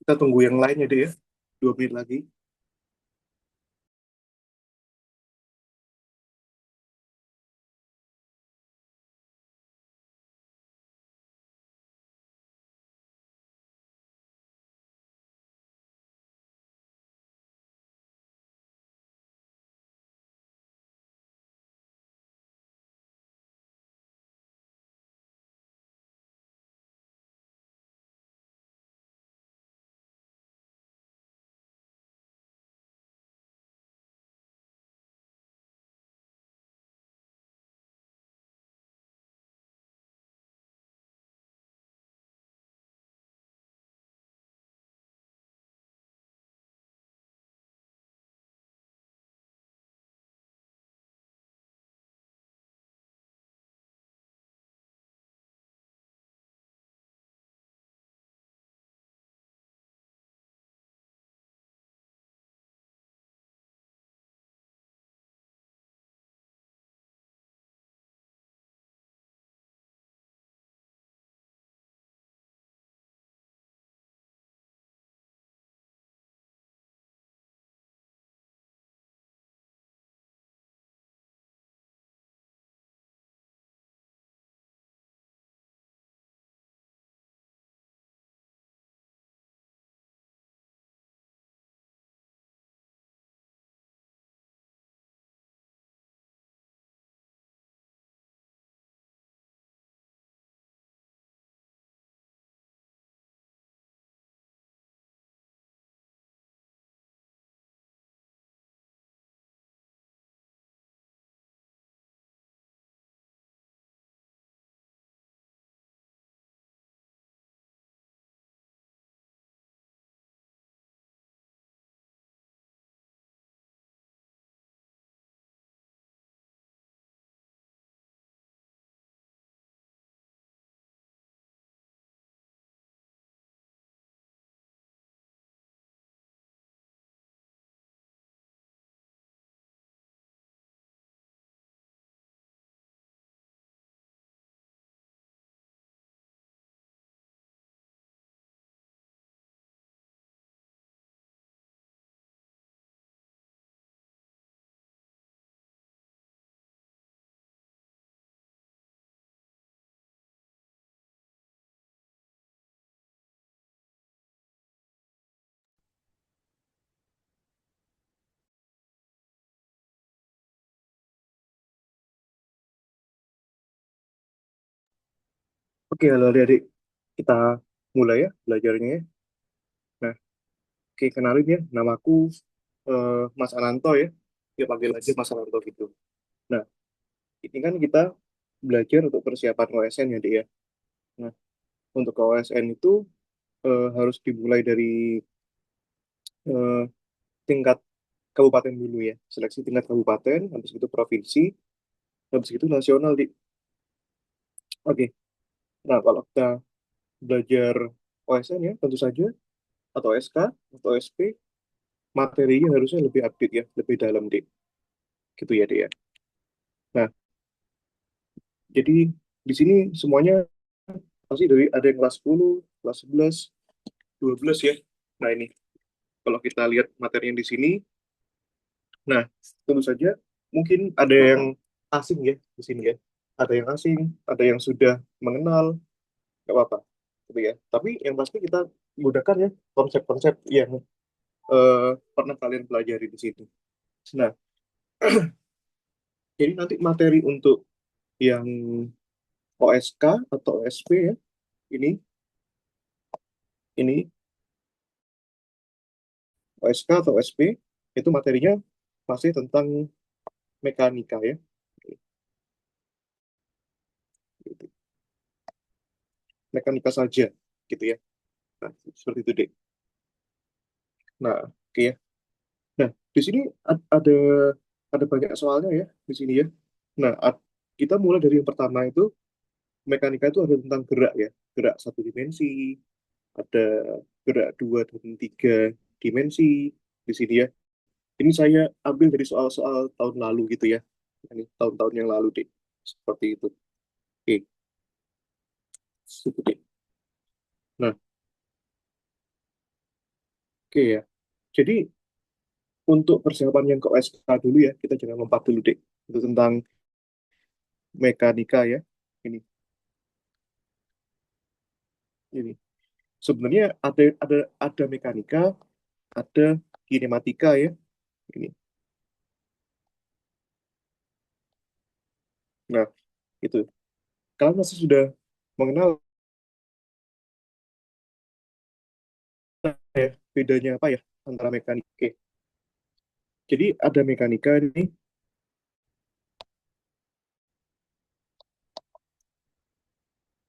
Kita tunggu yang lainnya deh ya. 2 menit lagi. Oke, halo adik-adik. Kita mulai ya belajarnya ya. Nah, oke, kenalin ya. Namaku Mas Ananto ya. Ya panggil aja Mas Ananto gitu. Nah, ini kan kita belajar untuk persiapan OSN ya, Dik ya. Nah, untuk OSN itu harus dimulai dari eh, tingkat kabupaten dulu ya. Seleksi tingkat kabupaten, habis itu provinsi, habis itu nasional, Dik. Oke. Nah, kalau kita belajar OSN ya, tentu saja atau SK atau SP materinya harusnya lebih update ya, lebih dalam, Dik. Gitu ya, Dik ya. Nah, jadi di sini semuanya pasti dari ada yang kelas 10, kelas 11, 12 ya. Nah, ini kalau kita lihat materinya di sini, nah, tentu saja mungkin ada yang asing ya di sini ya. Ada yang asing, ada yang sudah mengenal, nggak apa-apa. Gitu ya. Tapi yang pasti kita gunakan ya konsep-konsep yang pernah kalian pelajari di sini. Nah, jadi nanti materi untuk yang OSK atau OSP ya, ini ini OSK atau OSP itu materinya masih tentang mekanika ya. Gitu. Mekanika saja gitu ya. Nah, seperti itu deh. Nah, oke ya. Nah, di sini ada banyak soalnya ya di sini ya. Nah, kita mulai dari yang pertama itu mekanika itu ada tentang gerak ya. Gerak satu dimensi, ada gerak dua dan tiga dimensi di sini ya. Ini saya ambil dari soal-soal tahun lalu gitu ya. Ini tahun-tahun yang lalu deh. Seperti itu. Oke, itu deh. Nah, Oke ya. Jadi untuk persiapan yang ke OSK dulu ya, kita jangan lompat dulu deh. Itu tentang mekanika ya. Ini, ini. Sebenarnya ada mekanika, ada kinematika ya. Ini. Nah, itu. Kalian pasti sudah mengenal ya bedanya apa ya antara mekanika. Oke. Jadi ada mekanika ini,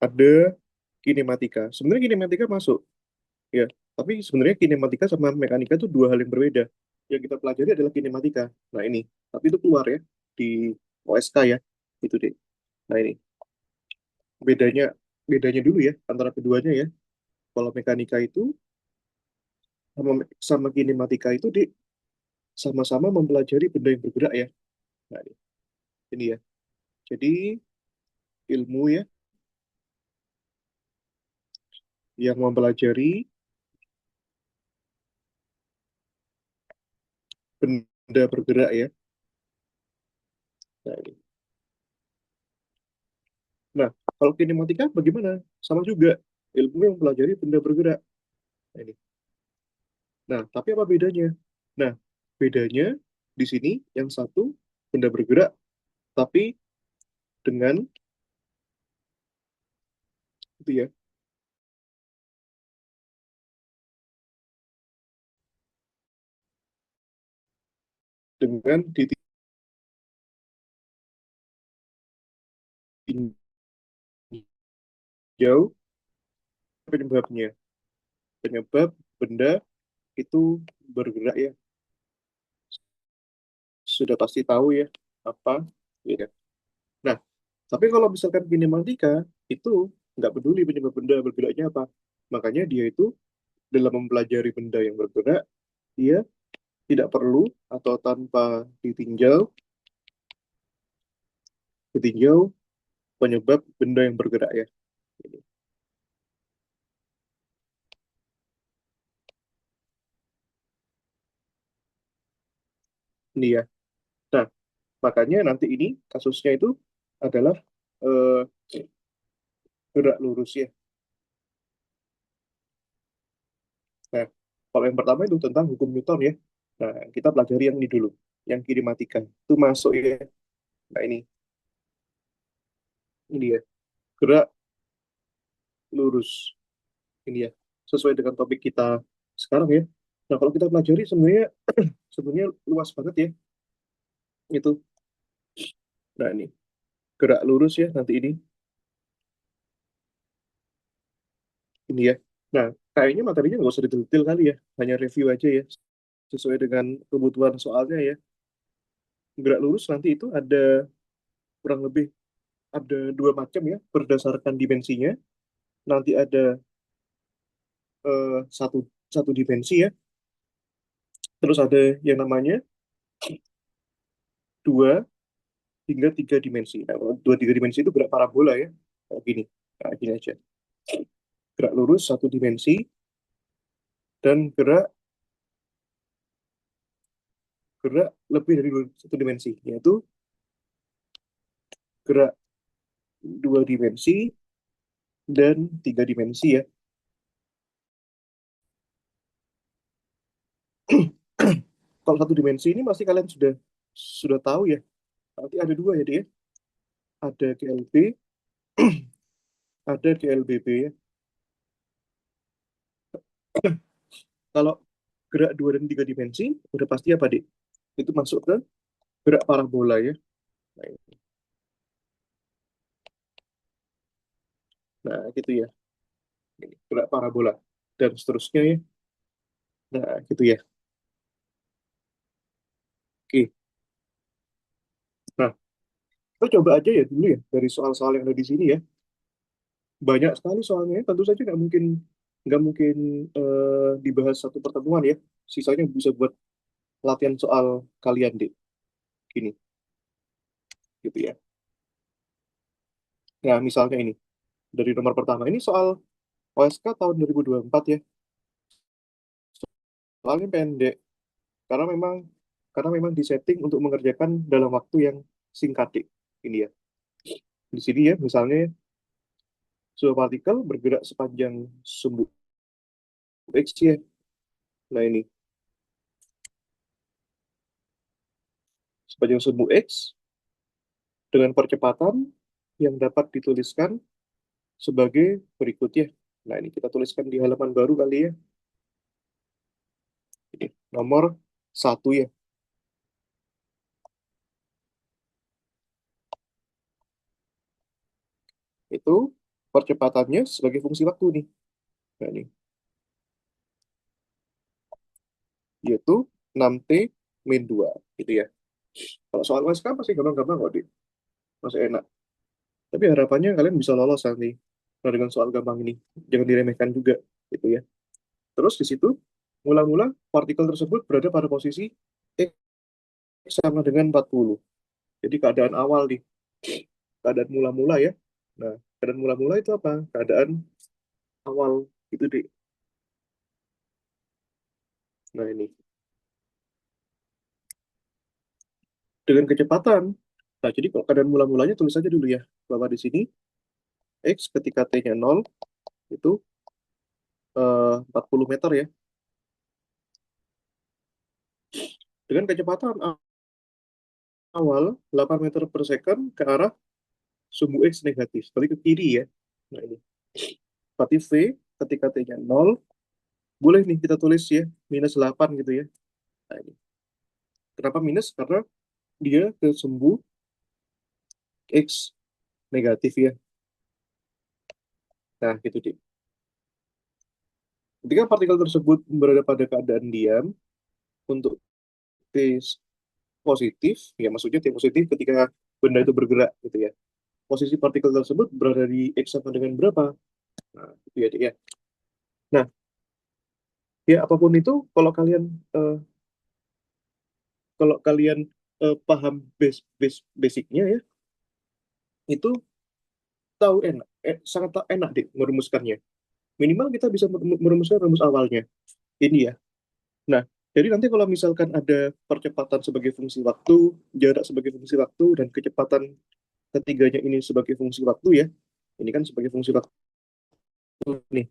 ada kinematika. Sebenarnya kinematika masuk ya, tapi sebenarnya kinematika sama mekanika itu dua hal yang berbeda. Yang kita pelajari adalah kinematika. Nah ini, tapi itu keluar ya di OSK ya, itu deh. Nah ini bedanya bedanya dulu ya antara keduanya ya. Kalau mekanika itu sama kinematika itu di sama-sama mempelajari benda yang bergerak ya. Nah ini ya. Jadi ilmu ya yang mempelajari benda bergerak ya. Nah, ini. Nah, kalau kinematika bagaimana? Sama juga ilmu yang mempelajari benda bergerak. Nah, ini. Nah, tapi apa bedanya? Nah, bedanya di sini yang satu benda bergerak tapi dengan itu ya, dengan ditinjau penyebabnya. Penyebab benda itu bergerak ya. Sudah pasti tahu ya apa ya. Nah, tapi kalau misalkan kinematika itu nggak peduli penyebab benda bergeraknya apa. Makanya dia itu dalam mempelajari benda yang bergerak, dia tidak perlu atau tanpa ditinjau, ditinjau penyebab benda yang bergerak ya. Ini ya. Nah, makanya nanti ini kasusnya itu adalah eh, gerak lurus ya. Nah, kalau yang pertama itu tentang hukum Newton ya. Nah, kita pelajari yang ini dulu, yang kinematika. Itu masuk ya. Nah, ini ya, gerak lurus. Ini ya, sesuai dengan topik kita sekarang ya. Nah, kalau kita pelajari sebenarnya sebenarnya luas banget ya itu. Nah, ini gerak lurus ya nanti ini ya. Nah, kayaknya materinya nggak usah detail kali ya, hanya review aja ya, sesuai dengan kebutuhan soalnya ya. Gerak lurus nanti itu ada kurang lebih ada dua macam ya, berdasarkan dimensinya. Nanti ada satu satu dimensi ya, terus ada yang namanya dua hingga tiga dimensi. Nah, kalau dua tiga dimensi itu gerak parabola ya. Kayak gini, nah, gini aja. Gerak lurus satu dimensi dan gerak gerak lebih dari satu dimensi, yaitu gerak dua dimensi dan tiga dimensi ya. Kalau satu dimensi ini pasti kalian sudah tahu ya. Nanti ada dua ya dia. Ada GLB, ada GLBB ya. Kalau gerak dua dan tiga dimensi udah pasti apa deh? Itu masuk ke gerak parabola ya. Nah, nah, gitu ya. Gerak parabola dan seterusnya ya. Nah, gitu ya. Oke. Nah, kita coba aja ya dulu ya dari soal-soal yang ada di sini ya. Banyak sekali soalnya, tentu saja nggak mungkin dibahas satu pertemuan ya. Sisanya bisa buat latihan soal kalian deh. Gini, gitu ya. Nah, misalnya ini dari nomor pertama ini soal OSK tahun 2024 ya. Soalnya pendek karena memang disetting untuk mengerjakan dalam waktu yang singkat Dik. Ini ya. Di sini ya misalnya sebuah partikel bergerak sepanjang sumbu X ya. Nah ini sepanjang sumbu X dengan percepatan yang dapat dituliskan sebagai berikut ya. Nah ini kita tuliskan di halaman baru kali ya. Ini nomor satu ya. Itu percepatannya sebagai fungsi waktu nih. Nah ini yaitu 6T min 2 gitu ya. Kalau soal USK pasti gampang-gampang kok, Dik. Masih enak. Tapi harapannya kalian bisa lolos nanti. Nah, dengan soal gampang ini. Jangan diremehkan juga, gitu ya. Terus di situ, mula-mula partikel tersebut berada pada posisi X sama dengan 40. Jadi keadaan awal nih, keadaan mula-mula ya. Nah, keadaan mula-mula itu apa? Keadaan awal, itu deh. Nah, ini. Dengan kecepatan. Nah, jadi kalau keadaan mula-mulanya tulis aja dulu ya. Bahwa di sini, X ketika T-nya 0, itu 40 meter ya. Dengan kecepatan awal 8 meter per second ke arah sumbu X negatif. Berarti ke kiri ya. Nah ini. Berarti V ketika T-nya 0, boleh nih kita tulis ya, minus 8 gitu ya. Nah ini. Kenapa minus? Karena dia ke sumbu X negatif ya. Nah gitu deh. Ketika partikel tersebut berada pada keadaan diam, untuk T positif, ya maksudnya T positif ketika benda itu bergerak gitu ya. Posisi partikel tersebut berada di X sama dengan berapa? Nah, itu ya, Dik, ya. Nah, ya apapun itu, eh, kalau kalian paham basicnya ya, itu tahu enak, sangat enak deh merumuskannya. Minimal kita bisa merumuskan rumus awalnya. Ini ya. Nah, jadi nanti kalau misalkan ada percepatan sebagai fungsi waktu, jarak sebagai fungsi waktu, dan kecepatan ketiganya ini sebagai fungsi waktu ya. Ini kan sebagai fungsi waktu nih,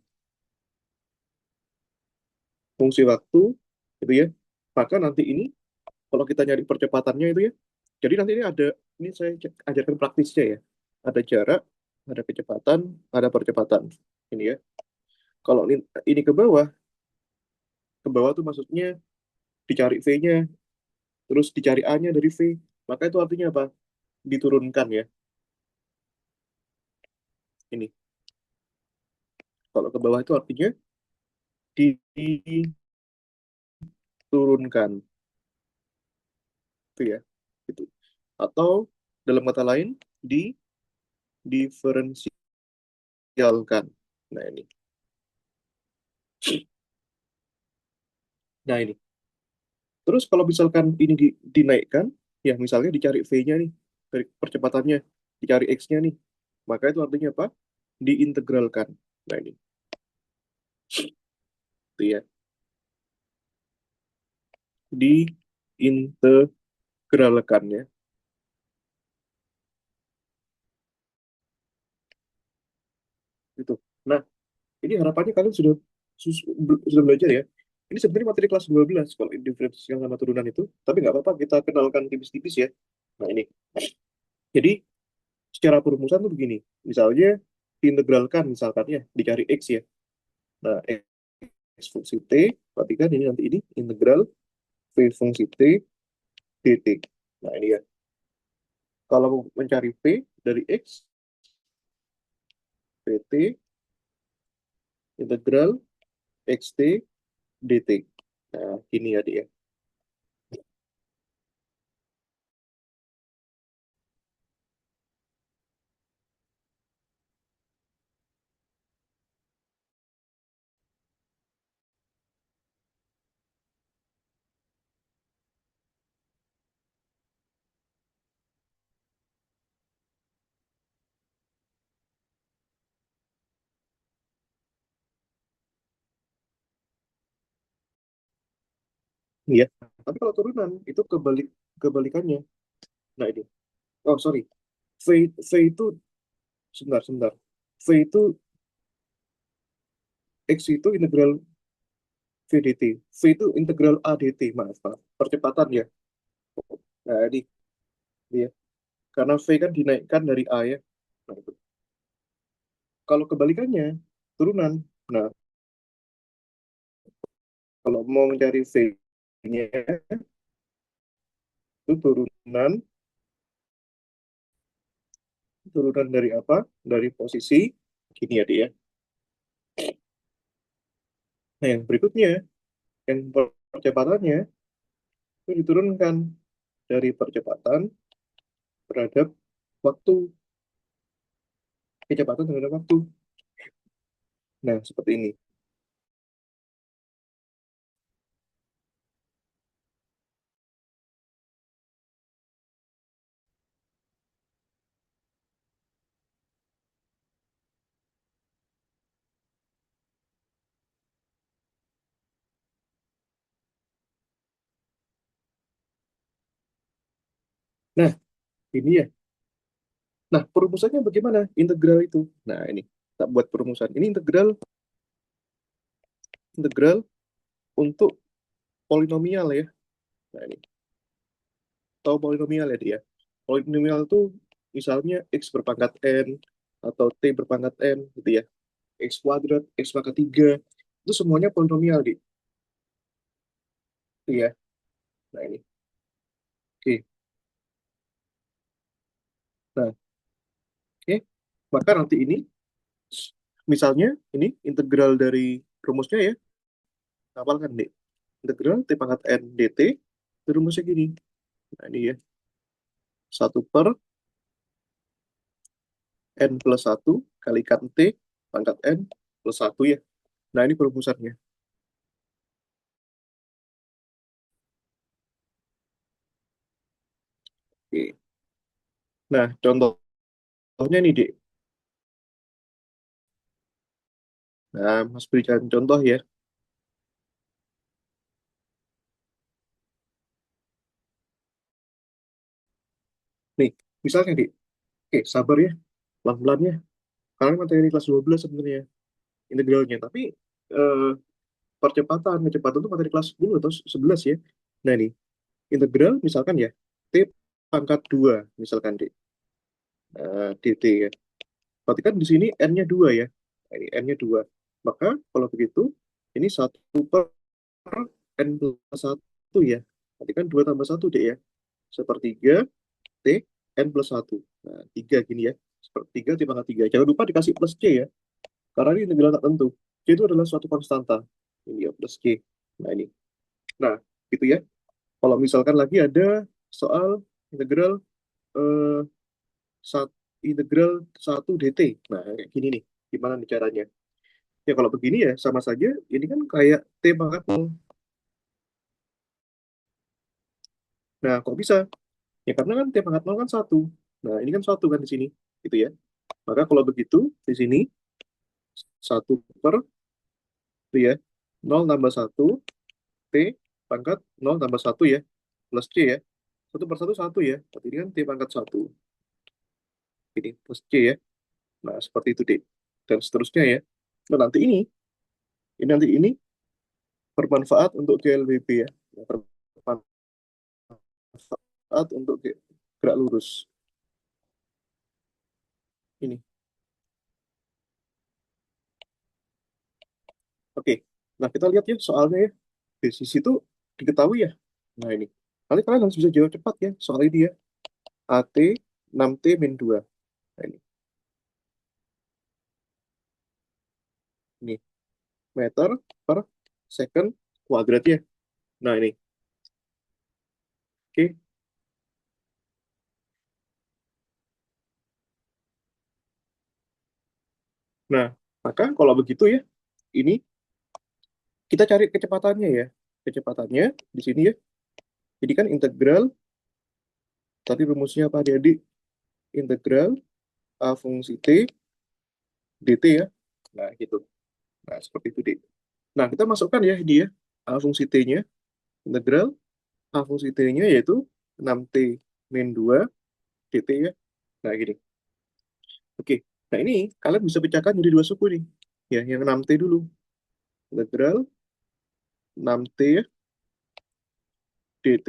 fungsi waktu gitu ya. Maka nanti ini kalau kita nyari percepatannya itu ya. Jadi nanti ini saya ajarkan praktisnya ya. Ada jarak, ada kecepatan, ada percepatan. Ini ya. Kalau ini ke bawah tuh maksudnya dicari V-nya, terus dicari A-nya dari V. Maka itu artinya apa? Diturunkan ya. Ini. Kalau ke bawah itu artinya diturunkan. Itu ya. Itu. Atau dalam kata lain, diferensialkan. Nah ini. Nah ini. Terus kalau misalkan ini dinaikkan, ya misalnya dicari V-nya nih, dari percepatannya, dicari X-nya nih, maka itu artinya apa? Diintegralkan. Nah ini, itu ya, diintegralkan ya, itu. Nah, ini harapannya kalian sudah belajar ya. Ini sebenarnya materi kelas 12 kalau diferensial sama turunan itu, tapi nggak apa-apa kita kenalkan tipis-tipis ya. Nah ini, jadi secara perumusan tuh begini, misalnya diintegralkan misalkan ya, dicari X ya. Nah, X fungsi T, perhatikan ini nanti ini integral V fungsi T dt. Nah, ini ya. Kalau mencari V dari X, pt integral xt dt. Nah, ini ya dia. Iya. Tapi kalau turunan itu kebalikannya. Nah ini. Oh sorry. V itu sebentar sebentar. V itu X itu integral VDT. V itu integral ADT. Maaf, maaf. Percepatan ya. Nah ini dia. Karena V kan dinaikkan dari A ya. Nah, itu. Kalau kebalikannya turunan. Nah, kalau mau mencari V-nya itu turunan dari apa? Dari posisi gini ya dia. Nah, yang berikutnya, yang percepatannya itu diturunkan dari percepatan terhadap waktu, kecepatan terhadap waktu. Nah, seperti ini. Nah, ini ya. Nah, perumusannya bagaimana? Integral itu. Nah, ini. Kita buat perumusan. Ini integral untuk polinomial ya. Nah, ini. Tahu polinomial ya dia. Polinomial itu misalnya X berpangkat N atau T berpangkat N gitu ya. X kuadrat, X pangkat 3. Itu semuanya polinomial di. Iya. Nah, ini. Oke. Nah, oke. Maka nanti ini misalnya ini integral dari rumusnya ya. Hafalkan deh. Integral T pangkat N dt itu rumusnya gini. Nah, ini ya. Satu per N plus satu kalikan T pangkat N plus satu ya. Nah, ini perumusannya. Oke. Nah, contohnya nih, Dek. Nah, Mas berikan contoh ya. Nih, misalnya, Dek. Oke, sabar ya. Pelan-pelan ya. Karena materi kelas 12 sebenarnya integralnya. Tapi eh, kecepatan itu materi kelas 10 atau 11 ya. Nah, ini integral misalkan ya. T pangkat 2 misalkan, Dek. dt ya. Berarti kan di sini n-nya 2 ya. Nah, ini n-nya 2. Maka kalau begitu, ini satu per n plus satu ya. Berarti kan 2 tambah satu deh ya. Sepertiga T n plus satu. Nah, 3 gini ya. Sepertiga T pangkat 3. Jangan lupa dikasih plus C ya. Karena ini integral tak tentu. C itu adalah suatu konstanta. Ini ya, plus C. Nah, ini. Nah, gitu ya. Kalau misalkan lagi ada soal integral eh, sat- integral satu dt. Nah, kayak gini nih. Gimana nih caranya? Ya kalau begini ya sama saja, ini kan kayak T pangkat nol. Nah, kok bisa? Ya karena kan T pangkat nol kan satu. Nah, ini kan satu kan di sini. Gitu ya. Maka kalau begitu, di sini satu per itu ya. Nol tambah satu T pangkat nol tambah satu ya. Plus C ya. Satu per satu satu ya. Berarti ini kan T pangkat satu. Ini plus C ya. Nah, seperti itu deh. Dan seterusnya ya. Nah, nanti ini bermanfaat untuk GLBB ya. Bermanfaat untuk gerak lurus. Ini. Oke. Nah, kita lihat ya soalnya ya. Di sisi itu diketahui ya. Nah, ini. Nanti kalian harus bisa jawab cepat ya soal ini ya. AT 6T min 2. Nah, ini meter per second kuadrat ya. Nah, ini. Oke. Nah, maka kalau begitu ya, ini kita cari kecepatannya ya. Kecepatannya di sini ya. Jadi kan integral, tadi rumusnya apa jadi integral A fungsi T dt ya. Nah, gitu. Nah, seperti itu, Dik. Nah, kita masukkan ya ini ya, A fungsi T-nya. integral A fungsi T-nya yaitu 6T min 2 dt ya. Nah, gini. Oke, nah ini kalian bisa pecahkan jadi dua suku nih. Ya, yang 6T dulu. Integral 6T ya, dt.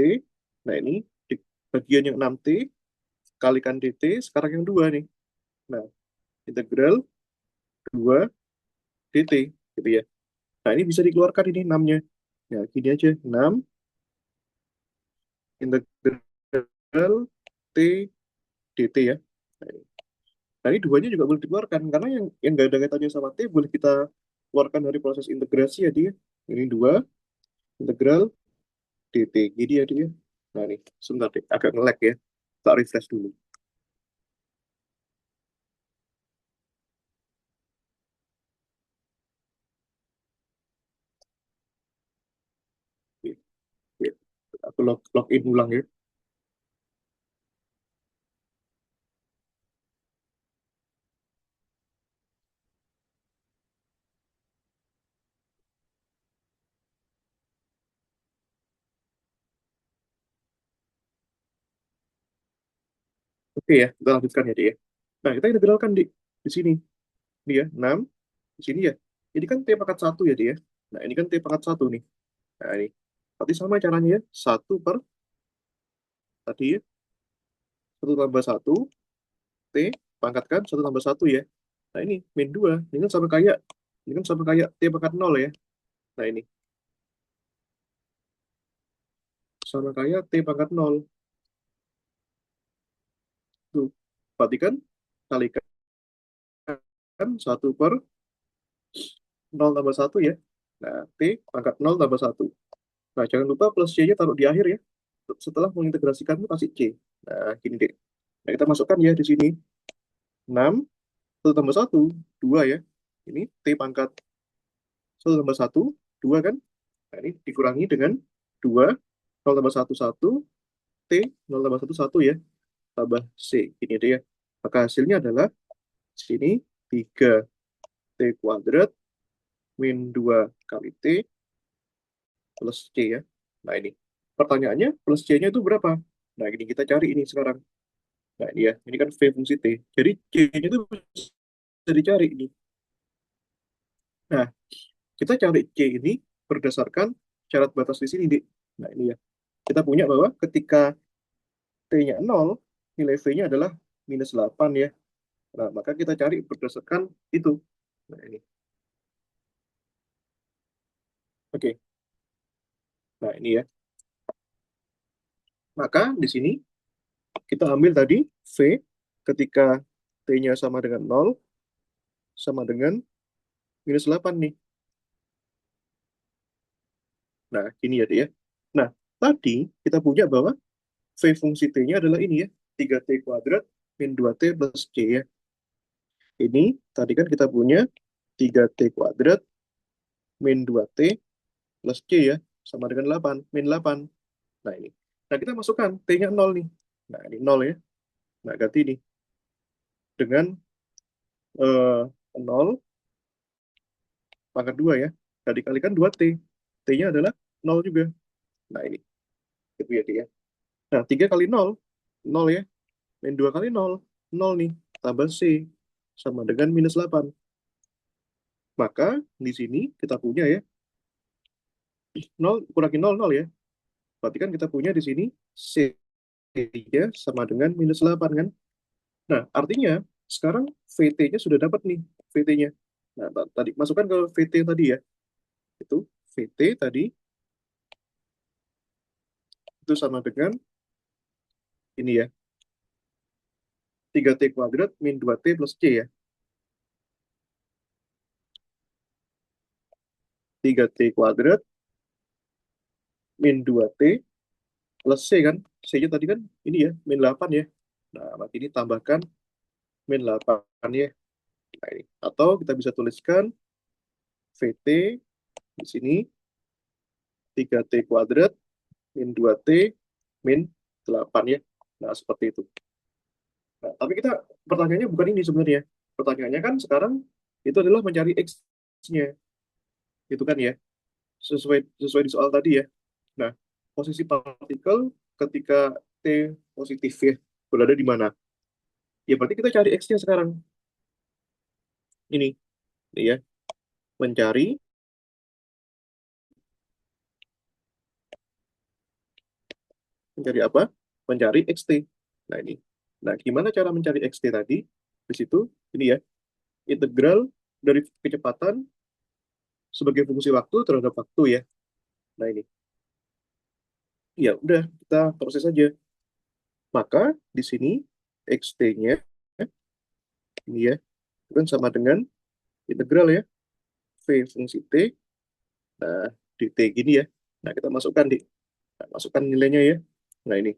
Nah, ini di bagian yang 6T kalikan dt, sekarang yang 2 nih. Nah, integral 2 dt, gitu ya. Nah, ini bisa dikeluarkan ini 6-nya. Nah, gini aja, 6 integral T dt ya. Nah, ini duanya juga boleh dikeluarkan, karena yang nggak ada kaitannya sama T, boleh kita keluarkan dari proses integrasi ya dia. Ini 2 integral dt, gini ya dia. Nah, ini, sebentar deh, agak nge-lag ya. Tak refresh dulu. Oke, oke. Aku login ulang ya. Oke ya, kita lanjutkan ya, dia. Nah, kita integralkan di sini. Dia 6 di sini ya. Ini kan T pangkat 1 ya, dia. Nah, ini kan T pangkat 1 nih. Nah, ini. Berarti sama caranya ya. 1 per tadi ya. 1 tambah 1 T pangkatkan 1 tambah 1 ya. Nah, ini min 2. Ini kan sama kayak T pangkat 0 ya. Nah, ini sama kayak T pangkat 0. Tuh. Berarti kan kalikan 1 per 0 tambah 1 ya. Nah, T pangkat 0 tambah 1. Nah, jangan lupa plus C-nya taruh di akhir ya. Setelah mengintegrasikan itu kasih C. Nah, gini deh. Nah, kita masukkan ya di sini. 6, 1 tambah 1, 2 ya. Ini T pangkat 1 tambah 1, 2 kan. Nah, ini dikurangi dengan 2, 0 tambah 1, 1, T, 0 tambah 1, 1 ya. Tambah C. Ini deh ya. Maka hasilnya adalah sini 3T kuadrat min 2 kali T plus C ya. Nah, ini. Pertanyaannya plus C-nya itu berapa? Nah, ini kita cari ini sekarang. Nah, ini ya. Ini kan V fungsi T. Jadi C-nya itu bisa dicari ini. Nah, kita cari C ini berdasarkan syarat batas di sini, Dik. Nah, ini ya. Kita punya bahwa ketika T-nya 0, nilai V-nya adalah minus 8 ya. Nah, maka kita cari berdasarkan itu. Nah, ini. Oke. Nah, ini ya. Maka di sini kita ambil tadi V ketika T-nya sama dengan 0, sama dengan minus 8 nih. Nah, ini ya, Dik ya. Nah, tadi kita punya bahwa V fungsi T-nya adalah ini ya. 3T kuadrat min 2T plus C ya. Ini tadi kan kita punya 3T kuadrat min 2T plus C ya. Sama dengan 8, min 8. Nah ini. Nah kita masukkan T-nya 0 nih. Nah ini 0 ya. Nah ganti nih. Dengan 0 pangkat 2 ya. Nah dikalikan 2T. T-nya adalah 0 juga. Nah ini. Itu ya dia. Nah 3 kali 0. 0 ya. Min 2 kali 0. 0 nih. Tambah C. Sama dengan minus 8. Maka di sini kita punya ya. 0 kurangi 0, 0 ya. Berarti kan kita punya di sini C-nya sama dengan minus 8 kan. Nah, artinya sekarang VT-nya sudah dapat nih, VT-nya. Nah, tadi masukkan ke VT tadi ya. Itu VT tadi itu sama dengan ini ya. 3T kuadrat min 2T plus C ya. 3T kuadrat min 2T plus C kan. C-nya tadi kan ini ya, min 8 ya. Nah, berarti ini tambahkan min 8 ya. Nah, ini. Atau kita bisa tuliskan VT di sini 3T kuadrat min 2T min 8 ya. Nah, seperti itu. Nah, tapi kita pertanyaannya bukan ini sebenarnya. Pertanyaannya kan sekarang itu adalah mencari X-nya. Itu kan ya. Sesuai sesuai di soal tadi ya. Nah, posisi partikel ketika T positif ya, berada di mana? Ya berarti kita cari X-nya sekarang. Ini ya, mencari mencari apa? Mencari XT. Nah ini. Nah, gimana cara mencari XT tadi? Di situ, ini ya, integral dari kecepatan sebagai fungsi waktu terhadap waktu ya. Nah ini. Ya udah, kita proses aja. Maka di sini XT-nya ini ya, itu kan sama dengan integral ya, V fungsi T, nah dt gini ya. Nah, kita masukkan di, nah, masukkan nilainya ya. Nah ini,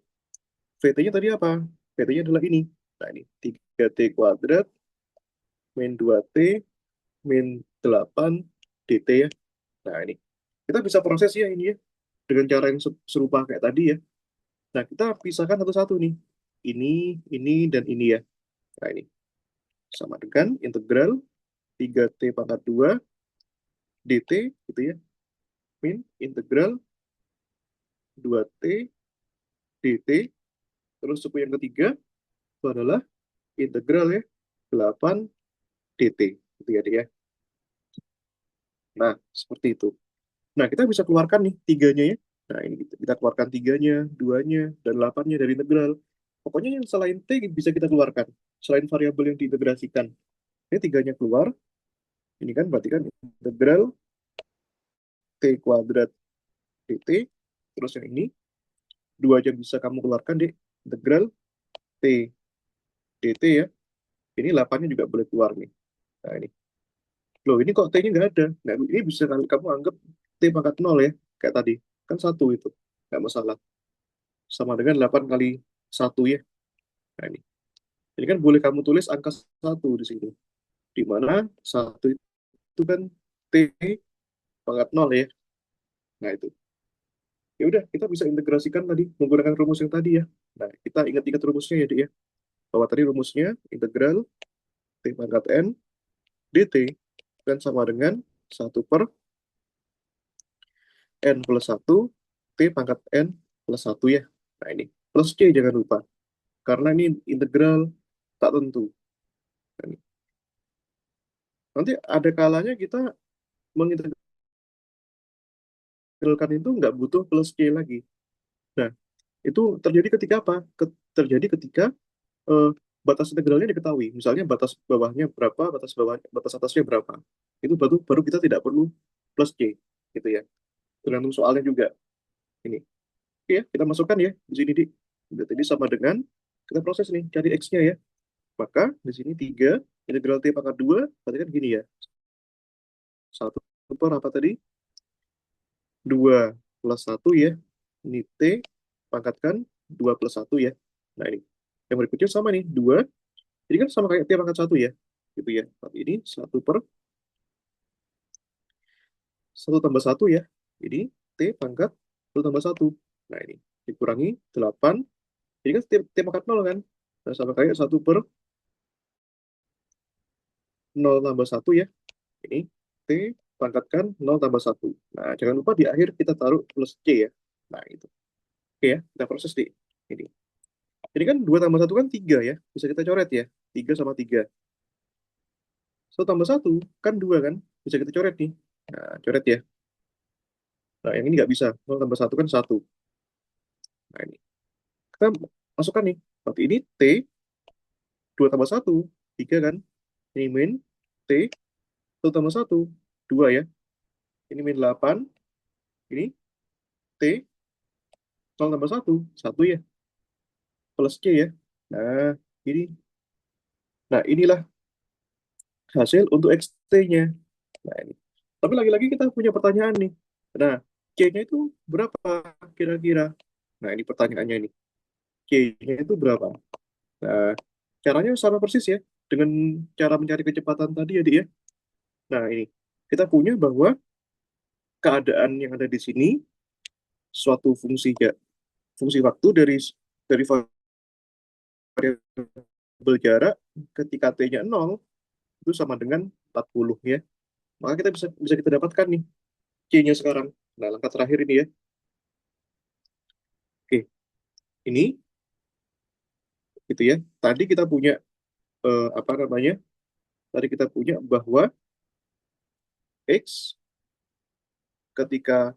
VT-nya tadi apa? VT-nya adalah ini. Nah ini, 3T kuadrat min 2T min 8 dt ya. Nah ini, kita bisa proses ya ini ya, dengan cara yang serupa kayak tadi ya. Nah, kita pisahkan satu-satu nih. Ini, dan ini ya. Nah ini, sama dengan integral 3T pangkat 2 dt gitu ya, min integral 2T dt, terus suku yang ketiga itu adalah integral ya 8 dt gitu ya, Dik ya. Nah, seperti itu. Nah, kita bisa keluarkan nih tiganya ya. Nah, ini kita keluarkan tiganya, duanya, dan 8-nya dari integral. Pokoknya yang selain T bisa kita keluarkan. Selain variabel yang diintegrasikan. Ini tiganya keluar. Ini kan berarti kan integral T kuadrat dt. Terus yang ini, dua aja bisa kamu keluarkan deh. Integral T dt ya. Ini 8-nya juga boleh keluar nih. Nah, ini. Loh, ini kok T-nya nggak ada. Nah, ini bisa kamu anggap T pangkat 0 ya. Kayak tadi. Kan satu itu. Nggak masalah. Sama dengan 8 kali satu ya. Nah, ini kan boleh kamu tulis angka satu di sini. Di mana satu itu kan T pangkat 0 ya. Nah, itu. Ya udah, kita bisa integrasikan tadi menggunakan rumus yang tadi ya. Nah, kita ingat-ingat rumusnya ya, Dik ya. Bahwa tadi rumusnya integral T pangkat N dt kan sama dengan satu per N plus satu T pangkat N plus satu ya. Nah, ini. Plus C jangan lupa. Karena ini integral tak tentu. Nah, ini. Nanti ada kalanya kita mengintegrasikan itu nggak butuh plus C lagi. Nah, itu terjadi ketika apa? Terjadi ketika eh, batas integralnya diketahui. Misalnya batas bawahnya berapa, batas atasnya berapa. Itu baru baru kita tidak perlu plus C, gitu ya. Tergantung soalnya juga. Ini. Oke ya, kita masukkan ya di sini di. Jadi sama dengan kita proses nih, cari X-nya ya. Maka di sini 3 integral T pangkat 2 berarti kan gini ya. Satu per apa tadi? 2 plus satu ya. Ini T pangkatkan 2 plus satu ya. Nah ini. Yang berikutnya sama nih, 2. Jadi kan sama kayak T pangkat satu ya. Gitu ya. Tapi ini satu per satu tambah satu ya. Jadi T pangkat satu tambah satu. Nah ini. Dikurangi 8. Jadi kan T pangkat 0 kan. Nah sama kayak satu per 0 tambah satu ya. Ini T pangkatkan 0 tambah satu. Nah jangan lupa di akhir kita taruh plus C ya. Nah itu. Oke ya, kita proses di ini. Jadi kan 2 tambah satu kan 3 ya. Bisa kita coret ya. 3 sama 3. 1 tambah satu kan 2 kan. Bisa kita coret nih. Nah, coret ya. Nah, yang ini nggak bisa. 0 tambah satu kan satu. Nah, ini. Kita masukkan nih. Berarti ini T, 2 tambah satu 3 kan. Ini min T, 1 tambah satu 2 ya. Ini min 8. Ini T, 0 tambah satu 1 ya. Plus C ya. Nah, ini. Nah, inilah hasil untuk XT-nya. Nah, ini. Tapi lagi-lagi kita punya pertanyaan nih. Nah, C-nya itu berapa kira-kira? Nah, ini pertanyaannya ini. C-nya itu berapa? Nah, caranya sama persis ya. Dengan cara mencari kecepatan tadi ya, Dik ya. Nah, ini. Kita punya bahwa keadaan yang ada di sini, suatu fungsi ya, fungsi waktu dari variabel jarak ketika T-nya 0, itu sama dengan 40 ya. Maka kita bisa bisa kita dapatkan nih C-nya sekarang. Nah, langkah terakhir ini ya. Oke, ini gitu ya. Tadi kita punya apa namanya? Tadi kita punya bahwa X ketika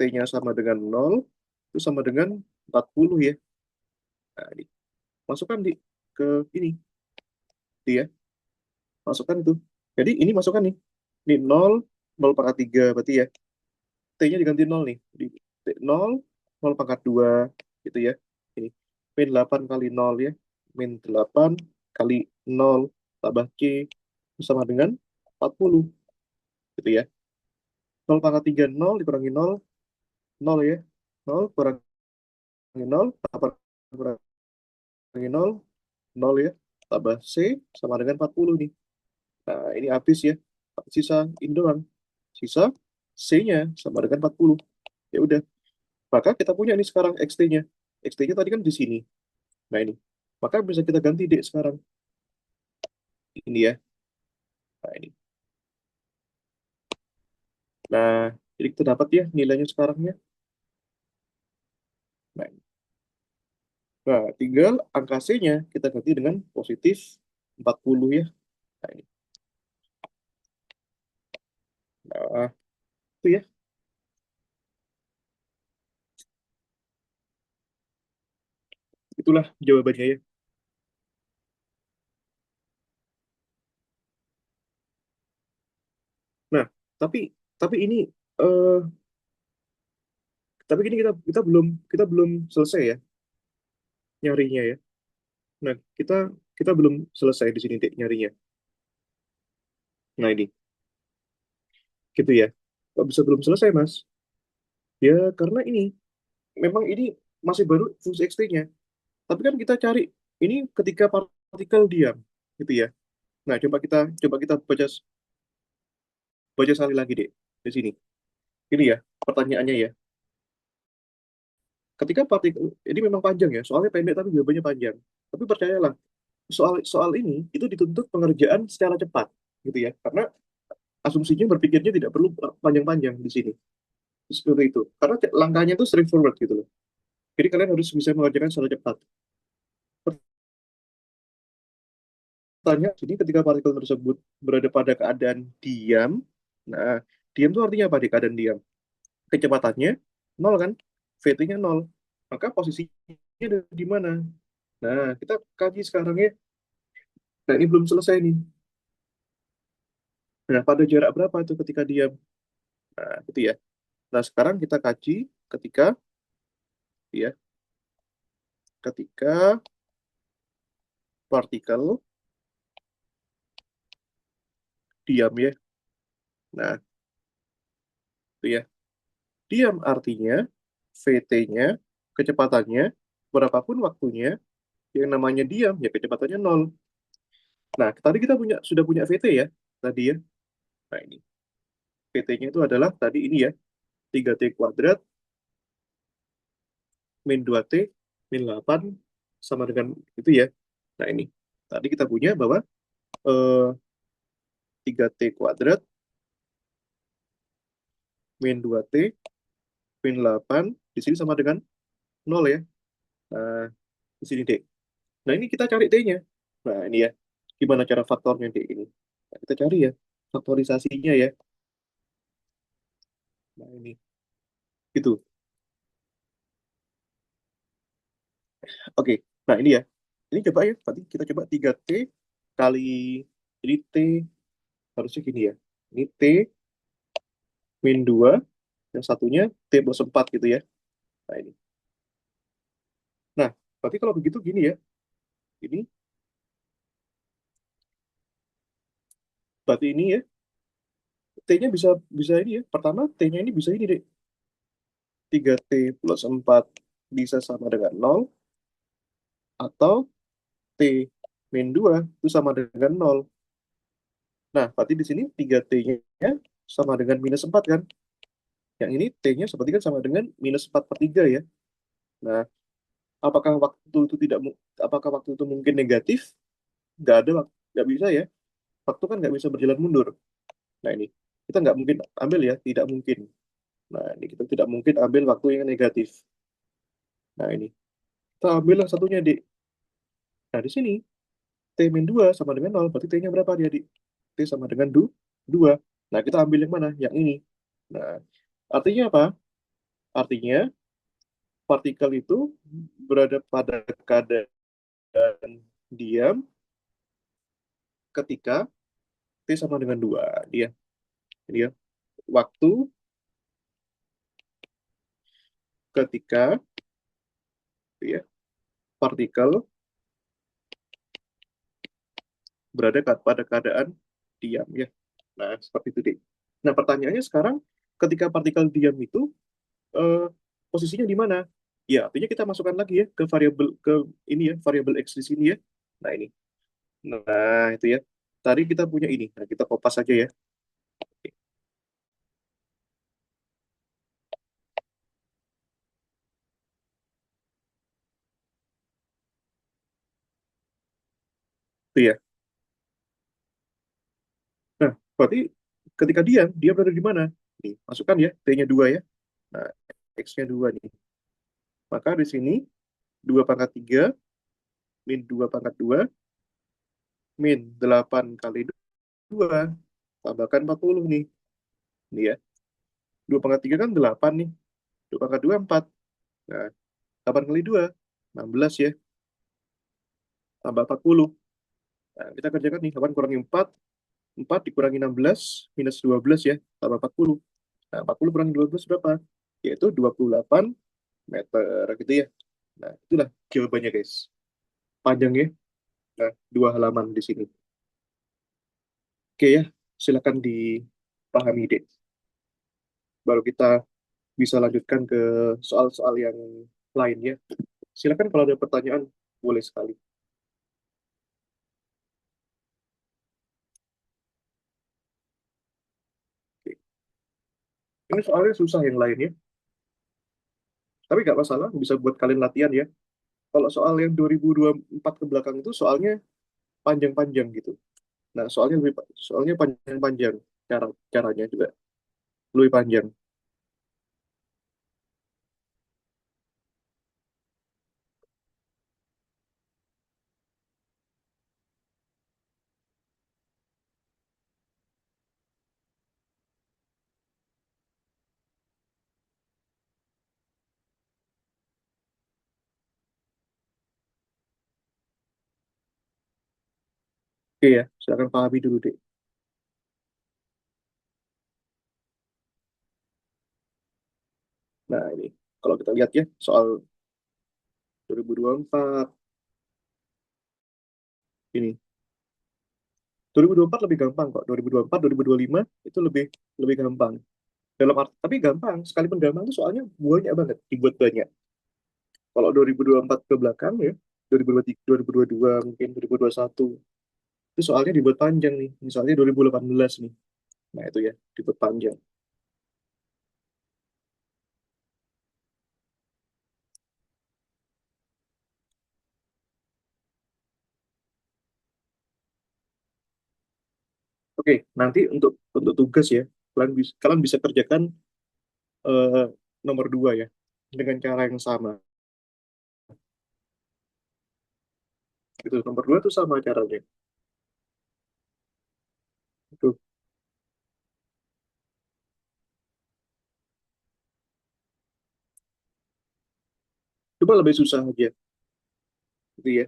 T-nya sama dengan 0 itu sama dengan 40 ya. Nah, ini. Masukkan ke ini, dia masukkan itu. Jadi ini masukkan nih. Ini 0 pangkat 3 berarti ya. T-nya diganti 0 nih. Di nol 0 pangkat 2 gitu ya. Ini min 8 kali 0 ya. Min 8 kali 0 tambah C sama dengan 40 gitu ya. 0 pangkat 3 0 dikurangi 0 0 ya. 0 kurangi 0 8 kurangi 0 0 ya. Tambah C sama dengan 40 nih. Nah, ini habis ya. Sisa ini doang. Sisa C-nya sama dengan 40. Ya udah. Maka kita punya nih sekarang XT-nya. XT-nya tadi kan di sini. Nah, ini. Maka bisa kita ganti D sekarang. Ini ya. Nah, ini. Nah, jadi kita dapat ya nilainya sekarangnya. Nah, ini. Nah, tinggal angka C-nya kita ganti dengan positif 40 ya. Nah, ini. Nah, itu ya. Itulah jawabannya ya. Nah, tapi tapi ini eh tapi ini kita belum selesai ya nyarinya ya. Nah, kita belum selesai di sini Dek, nyarinya. Nah, ini gitu ya. Kok bisa belum selesai, Mas? Ya, karena ini memang ini masih baru fungsi X-T-nya. Tapi kan kita cari ini ketika partikel diam, gitu ya. Nah, coba kita baca sekali lagi, Dek, di sini. Ini ya, pertanyaannya ya. Ketika partikel ini memang panjang ya, soalnya pendek tapi jawabannya panjang. Tapi percayalah, soal soal ini itu dituntut pengerjaan secara cepat, gitu ya. Karena asumsinya berpikirnya tidak perlu panjang-panjang di sini. Seperti itu. Karena langkahnya itu straightforward gitu loh. Jadi kalian harus bisa mengerjakan secara cepat. Pertanyaan, jadi ketika partikel tersebut berada pada keadaan diam, nah, diam itu artinya apa di keadaan diam? Kecepatannya nol kan? VT-nya nol. Maka posisinya ada di mana? Nah, kita kaji sekarang ya. Nah, ini belum selesai nih. Nah, pada jarak berapa itu ketika diam? Nah, gitu ya. Nah, sekarang kita kaji ketika ya, ketika partikel diam ya. Nah, itu ya. Diam artinya VT-nya, kecepatannya, berapapun waktunya, yang namanya diam, ya kecepatannya nol. Nah, tadi kita sudah punya VT ya, tadi ya. Nah, ini. VT-nya itu adalah tadi ini ya, 3T kuadrat min 2T min 8 sama dengan itu ya. Nah, ini. Tadi kita punya bahwa eh, 3T kuadrat min 2T min 8 di sini sama dengan nol ya. Nah, di sini D. Nah, ini kita cari T-nya. Nah, ini ya. Gimana cara faktornya D ini? Nah, kita cari ya. Faktorisasinya ya. Nah, ini. Itu. Oke. Nah, ini ya. Ini coba ya. Tadi kita coba 3T kali ini T harusnya gini ya. Ini T min 2, yang satunya T plus 4 gitu ya. Nah, ini. Nah, berarti kalau begitu gini ya. Ini berarti ini ya. T-nya bisa bisa ini ya. Pertama T-nya ini bisa ini deh. 3T plus 4 bisa sama dengan nol, atau T min 2 itu sama dengan nol. Nah, berarti di sini 3T-nya sama dengan minus 4 kan? Yang ini T-nya seperti kan sama dengan minus 4 per 3 ya. Nah, apakah waktu itu tidak apakah waktu itu mungkin negatif? Nggak ada, nggak bisa ya. Waktu kan nggak bisa berjalan mundur. Nah, ini kita nggak mungkin ambil ya, tidak mungkin. Nah, ini kita tidak mungkin ambil waktu yang negatif. Nah, ini. Kita ambil yang satunya, Dik. Nah, di sini, T min 2 sama dengan nol. Berarti T-nya berapa dia, Dik? T sama dengan 2. Nah, kita ambil yang mana? Yang ini. Nah, artinya apa? Artinya, partikel itu berada pada keadaan diam ketika T sama dengan 2. Dia, dia waktu ketika ya, partikel berada pada keadaan diam ya. Nah, seperti itu deh. Nah, pertanyaannya sekarang ketika partikel diam itu eh, posisinya di mana? Ya, artinya kita masukkan lagi ya ke variabel ke ini ya, variabel X di sini ya. Nah, ini. Nah, itu ya. Tadi kita punya ini. Nah, kita kopas aja ya. Itu ya. Nah, berarti ketika diam, dia berada di mana? Nih, masukkan ya, T-nya 2 ya. Nah, X-nya 2 nih. Maka di sini 2 pangkat 3 min 2 pangkat 2 min 8 kali 2 tambahkan 40 nih. Ini ya. 2 pangkat 3 kan 8 nih. 2 pangkat 2 4. Nah, 8 kali 2 16 ya. Tambah 40. Nah, kita kerjakan nih. 8 kurangi 4. 4 dikurangi 16 minus 12 ya. Tambah 40. Nah, 40 kurangi 12 berapa? Yaitu 28 meter gitu ya. Nah, itulah jawabannya guys. Panjang ya. Nah, 2 halaman di sini. Oke ya, silakan dipahami deh. Baru kita bisa lanjutkan ke soal-soal yang lain ya. Silakan kalau ada pertanyaan, boleh sekali. Oke. Ini soalnya susah yang lain ya, tapi nggak masalah, bisa buat kalian latihan ya. Kalau soal yang 2024 ke belakang itu soalnya panjang-panjang gitu. Nah, soalnya panjang-panjang, caranya juga lebih panjang. Oke ya, silakan pahami dulu deh. Nah, ini kalau kita lihat ya soal 2024 ini. 2024 lebih gampang kok. 2024, 2025 itu lebih lebih gampang. Dalam arti, tapi gampang. Sekalipun gampang itu soalnya banyak banget, dibuat banyak. Kalau 2024 ke belakang ya, 2023, 2022, mungkin 2021, itu soalnya dibuat panjang nih. Misalnya 2018 nih. Nah, itu ya, dibuat panjang. Oke, nanti untuk tugas ya, kalian bisa kerjakan eh, nomor 2 ya, dengan cara yang sama. Itu nomor 2 itu sama caranya. Itu cuma lebih susah aja. Itu ya.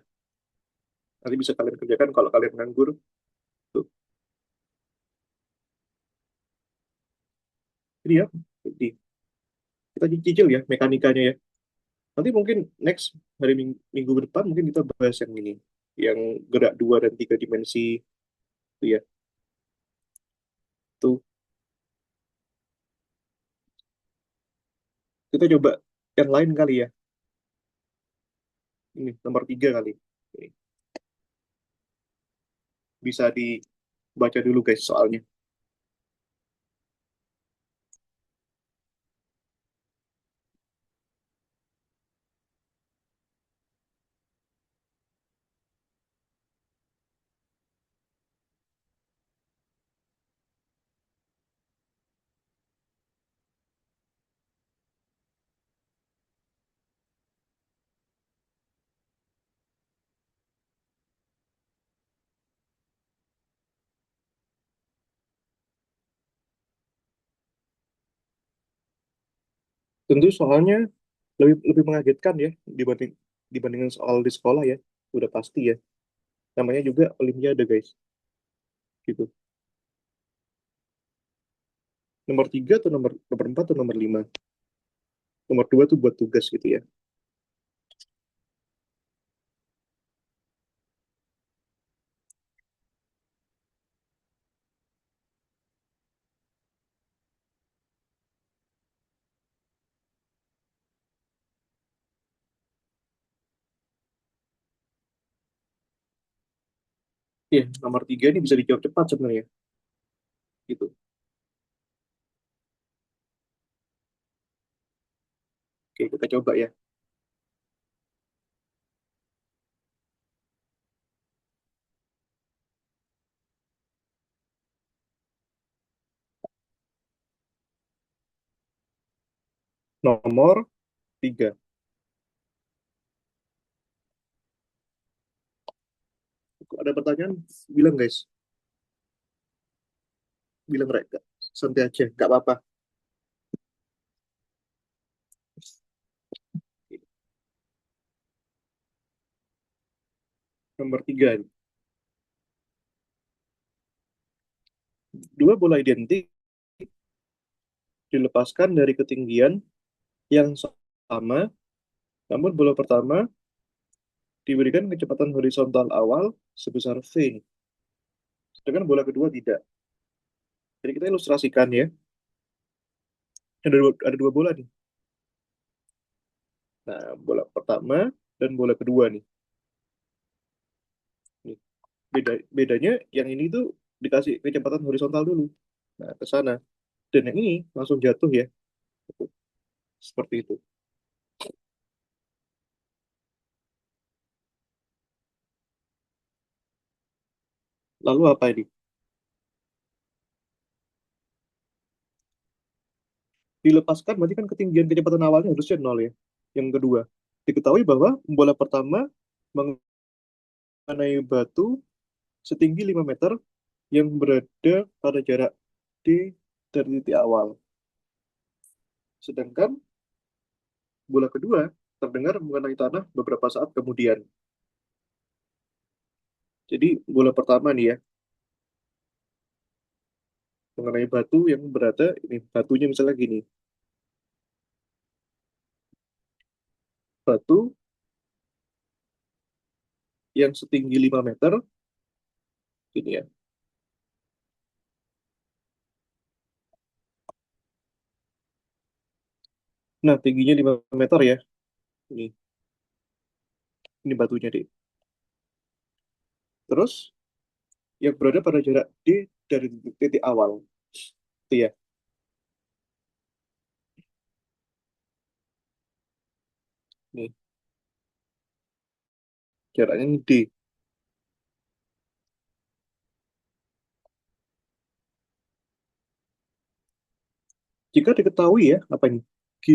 Nanti bisa kalian kerjakan kalau kalian nganggur. Tuh. Ini ya, di, kita cicil ya mekanikanya ya. Nanti mungkin next hari minggu depan mungkin kita bahas yang ini, yang gerak 2 dan 3 dimensi itu ya. Tuh kita coba yang lain kali ya. Ini nomor 3 kali. Ini. Bisa dibaca dulu guys soalnya. Tentu soalnya lebih lebih mengagetkan ya dibandingkan soal di sekolah ya. Udah pasti ya. Namanya juga Olimpiade guys. Gitu. Nomor tiga atau nomor nomor empat atau nomor lima. Nomor dua tuh buat tugas gitu ya. Iya, nomor tiga ini bisa dijawab cepat sebenarnya. Gitu. Oke, kita coba ya. Nomor tiga. Kok ada pertanyaan? Bilang guys. Bilang mereka. Santai aja. Gak apa-apa. Nomor tiga. Dua bola identik dilepaskan dari ketinggian yang sama, namun bola pertama diberikan kecepatan horizontal awal sebesar v, sedangkan bola kedua tidak. Jadi kita ilustrasikan ya, ada dua bola nih. Nah, bola pertama dan bola kedua nih. Nih. Bedanya yang ini tuh dikasih kecepatan horizontal dulu. Nah, ke sana. Dan yang ini langsung jatuh ya. Seperti itu. Lalu apa ini? Dilepaskan berarti kan ketinggian kecepatan awalnya harusnya nol ya. Yang kedua, diketahui bahwa bola pertama mengenai batu setinggi 5 meter yang berada pada jarak D dari titik awal. Sedangkan bola kedua terdengar mengenai tanah beberapa saat kemudian. Jadi bola pertama nih ya, mengenai batu yang berada, ini batunya misalnya gini, batu yang setinggi 5 meter, ini ya. Nah, tingginya 5 meter ya, ini batunya deh. Terus yang berada pada jarak D dari titik awal. Itu ya, nih jaraknya ini D. Jika diketahui ya, apa ini? G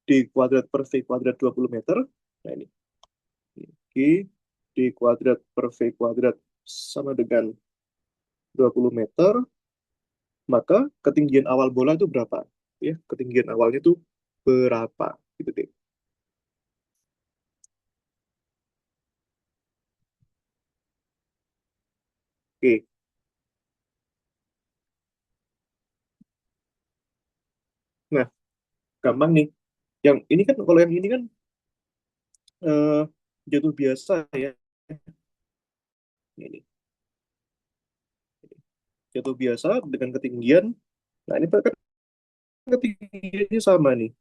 D kuadrat per V kuadrat 20 meter. Nah ini, G D kuadrat per V kuadrat sama dengan 20 meter, maka ketinggian awal bola itu berapa? Ya, ketinggian awalnya itu berapa? Gitu deh. Oke, nah gampang nih. Yang ini kan, kalau yang ini kan eh, jatuh biasa ya. Ini jatuh biasa dengan ketinggian. Nah ini kan ketinggiannya sama nih,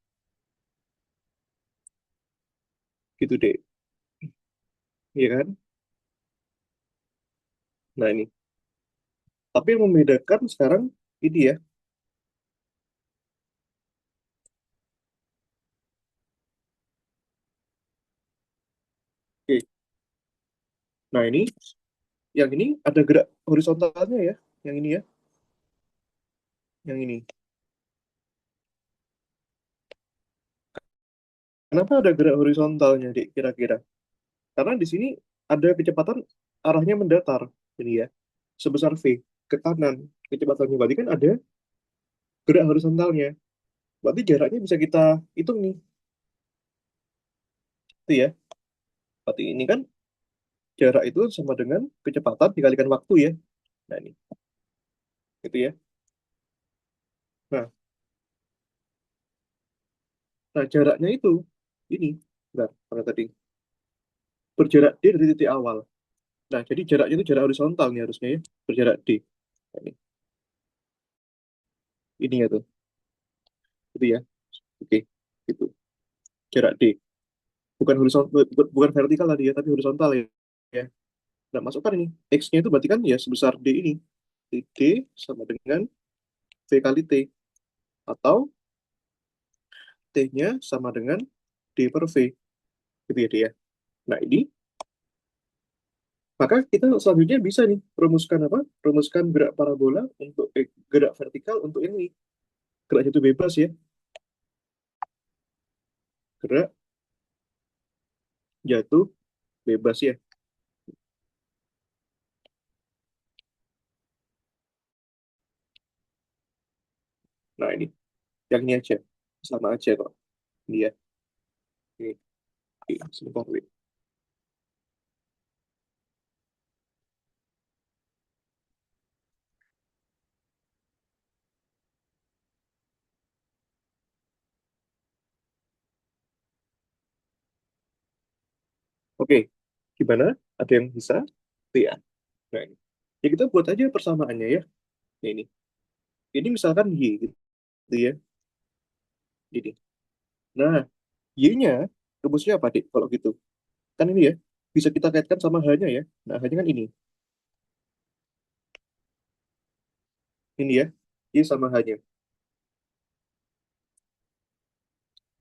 gitu deh. Iya kan? Nah ini. Tapi yang membedakan sekarang ini ya. Oke. Nah ini, yang ini ada gerak horizontalnya ya. Yang ini ya, yang ini. Kenapa ada gerak horizontalnya, Dik, kira-kira? Karena di sini ada kecepatan arahnya mendatar, ini ya, sebesar v ke kanan. Kecepatannya berarti kan ada gerak horizontalnya. Berarti jaraknya bisa kita hitung nih, itu ya. Berarti ini kan jarak itu sama dengan kecepatan dikalikan waktu ya. Nah ini, itu ya. Nah, nah jaraknya itu ini, enggak, pada tadi berjarak D dari titik awal. Nah, jadi jaraknya itu jarak horizontal nih harusnya ya, berjarak D. Nah, ini ya tuh, itu ya. Oke, itu jarak D. Bukan horizontal, bukan vertikal tadi ya, tapi horizontal ya. Ya. Nah, masukkan ini. X-nya itu berarti kan ya sebesar D ini. D sama dengan V kali T. Atau T-nya sama dengan D per V. Gitu ya, D ya. Nah, ini, maka kita selanjutnya bisa nih rumuskan apa? Rumuskan gerak parabola untuk gerak vertikal untuk yang ini. Gerak jatuh bebas ya. Gerak jatuh bebas ya. Nah, ini. Yang ini aja. Sama aja kok. Ini ya. Oke, oke, sebentar, Wi. Oke, gimana? Ada yang bisa? Iya. Nah, ini. Ya kita buat aja persamaannya ya. Nah, ini. Ini misalkan Y gitu ya. Ini. Nah, Y-nya rumusnya apa, Dik? Kalau gitu. Kan ini ya. Bisa kita kaitkan sama H-nya ya. Nah, H-nya kan ini. Ini ya. Y sama H-nya.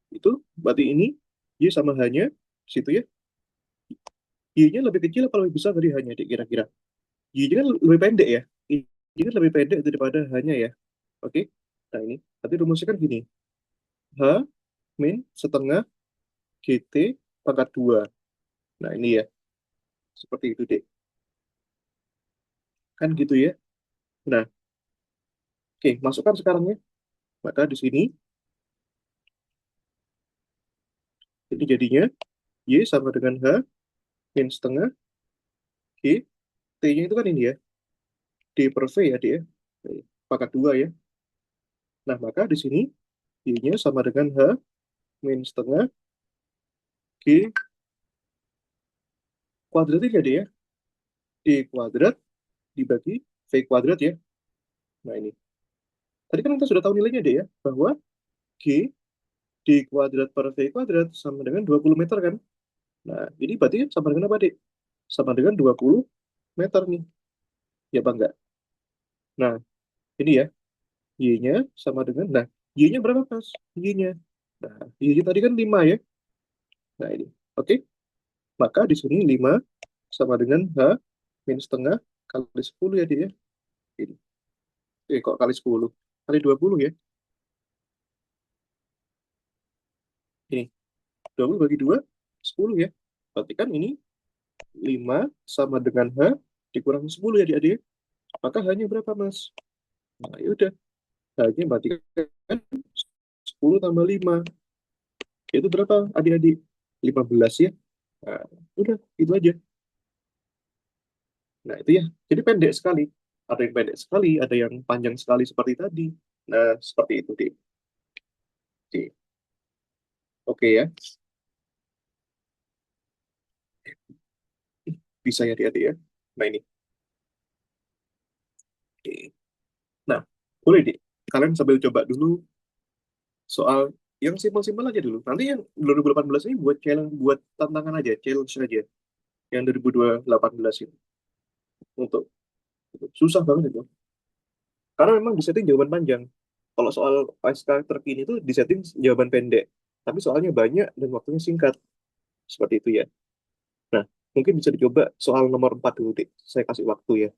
Itu berarti ini Y sama H-nya. Situ ya. Y-nya lebih kecil apa lebih besar dari H-nya, Dik, kira-kira? Y-nya kan lebih pendek ya. Y kan lebih pendek daripada H-nya ya. Oke. Nah, ini. Tapi rumusnya kan gini. H min setengah GT pangkat 2. Nah, ini ya. Seperti itu, Dek. Kan gitu ya. Nah, oke. Masukkan sekarang ya. Maka di sini, ini jadinya Y sama dengan H min setengah G. T-nya itu kan ini ya. D per V ya, Dek ya. Pangkat 2 ya. Nah, maka di sini Y-nya sama dengan H min setengah G kuadrat ya, Dek ya. D kuadrat dibagi V kuadrat ya. Nah, ini. Tadi kan kita sudah tahu nilainya, Dek ya. Bahwa G D kuadrat per V kuadrat sama dengan 20 meter kan. Nah, ini berarti sama dengan apa, Dek? Sama dengan 20 meter nih. Ya, Bang, enggak? Nah, ini ya. Y-nya sama dengan, nah, Y-nya berapa, Mas? Y-nya. Nah, Y-nya tadi kan 5 ya. Nah, ini. Oke. Maka di sini 5 sama dengan H min setengah kali 10 ya, Dek ya. Ini. Kok kali 10? Kali 20 ya. Ini. 20 bagi 2, 10 ya. Berarti kan ini 5 sama dengan H dikurang 10 ya, Dek, Adik. Maka H-nya berapa, Mas? Nah, ya udah. H-nya berarti kan 10 tambah 5. Itu berapa, adik-adik? 15 ya. Nah, udah, itu aja. Nah, itu ya. Jadi pendek sekali. Ada yang pendek sekali, ada yang panjang sekali seperti tadi. Nah, seperti itu, Dik. Dik. Oke ya. Bisa ya, adik-adik ya. Nah, ini. Oke. Nah, boleh, Dik. Kalian sambil coba dulu soal yang simpel-simpel aja dulu. Nanti yang 2018 ini buat challenge, buat tantangan aja, challenge aja. Yang 2018 itu. Untuk susah banget itu. Karena memang disetting jawaban panjang. Kalau soal pasca terkini itu disetting jawaban pendek. Tapi soalnya banyak dan waktunya singkat. Seperti itu ya. Nah, mungkin bisa dicoba soal nomor 4 dulu, Dik. Saya kasih waktu ya.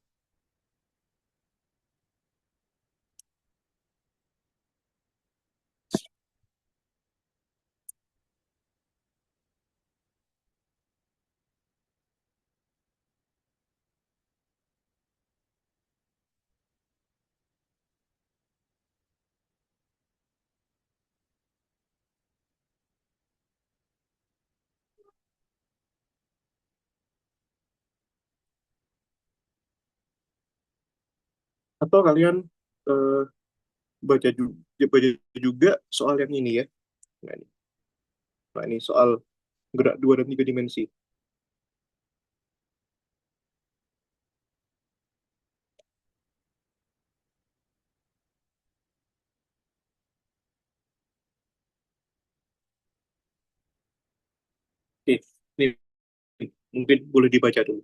Atau kalian eh, baca juga soal yang ini ya. Nah, ini, nah, ini soal gerak dua dan tiga dimensi. Ini mungkin boleh dibaca dulu.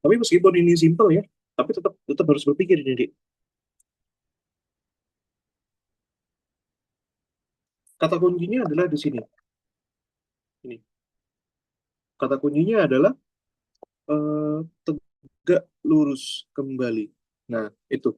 Tapi meskipun ini simple ya, tapi tetap tetap harus berpikir ini, Dik. Kata kuncinya adalah di sini. Ini. Kata kuncinya adalah tegak lurus kembali. Nah, itu.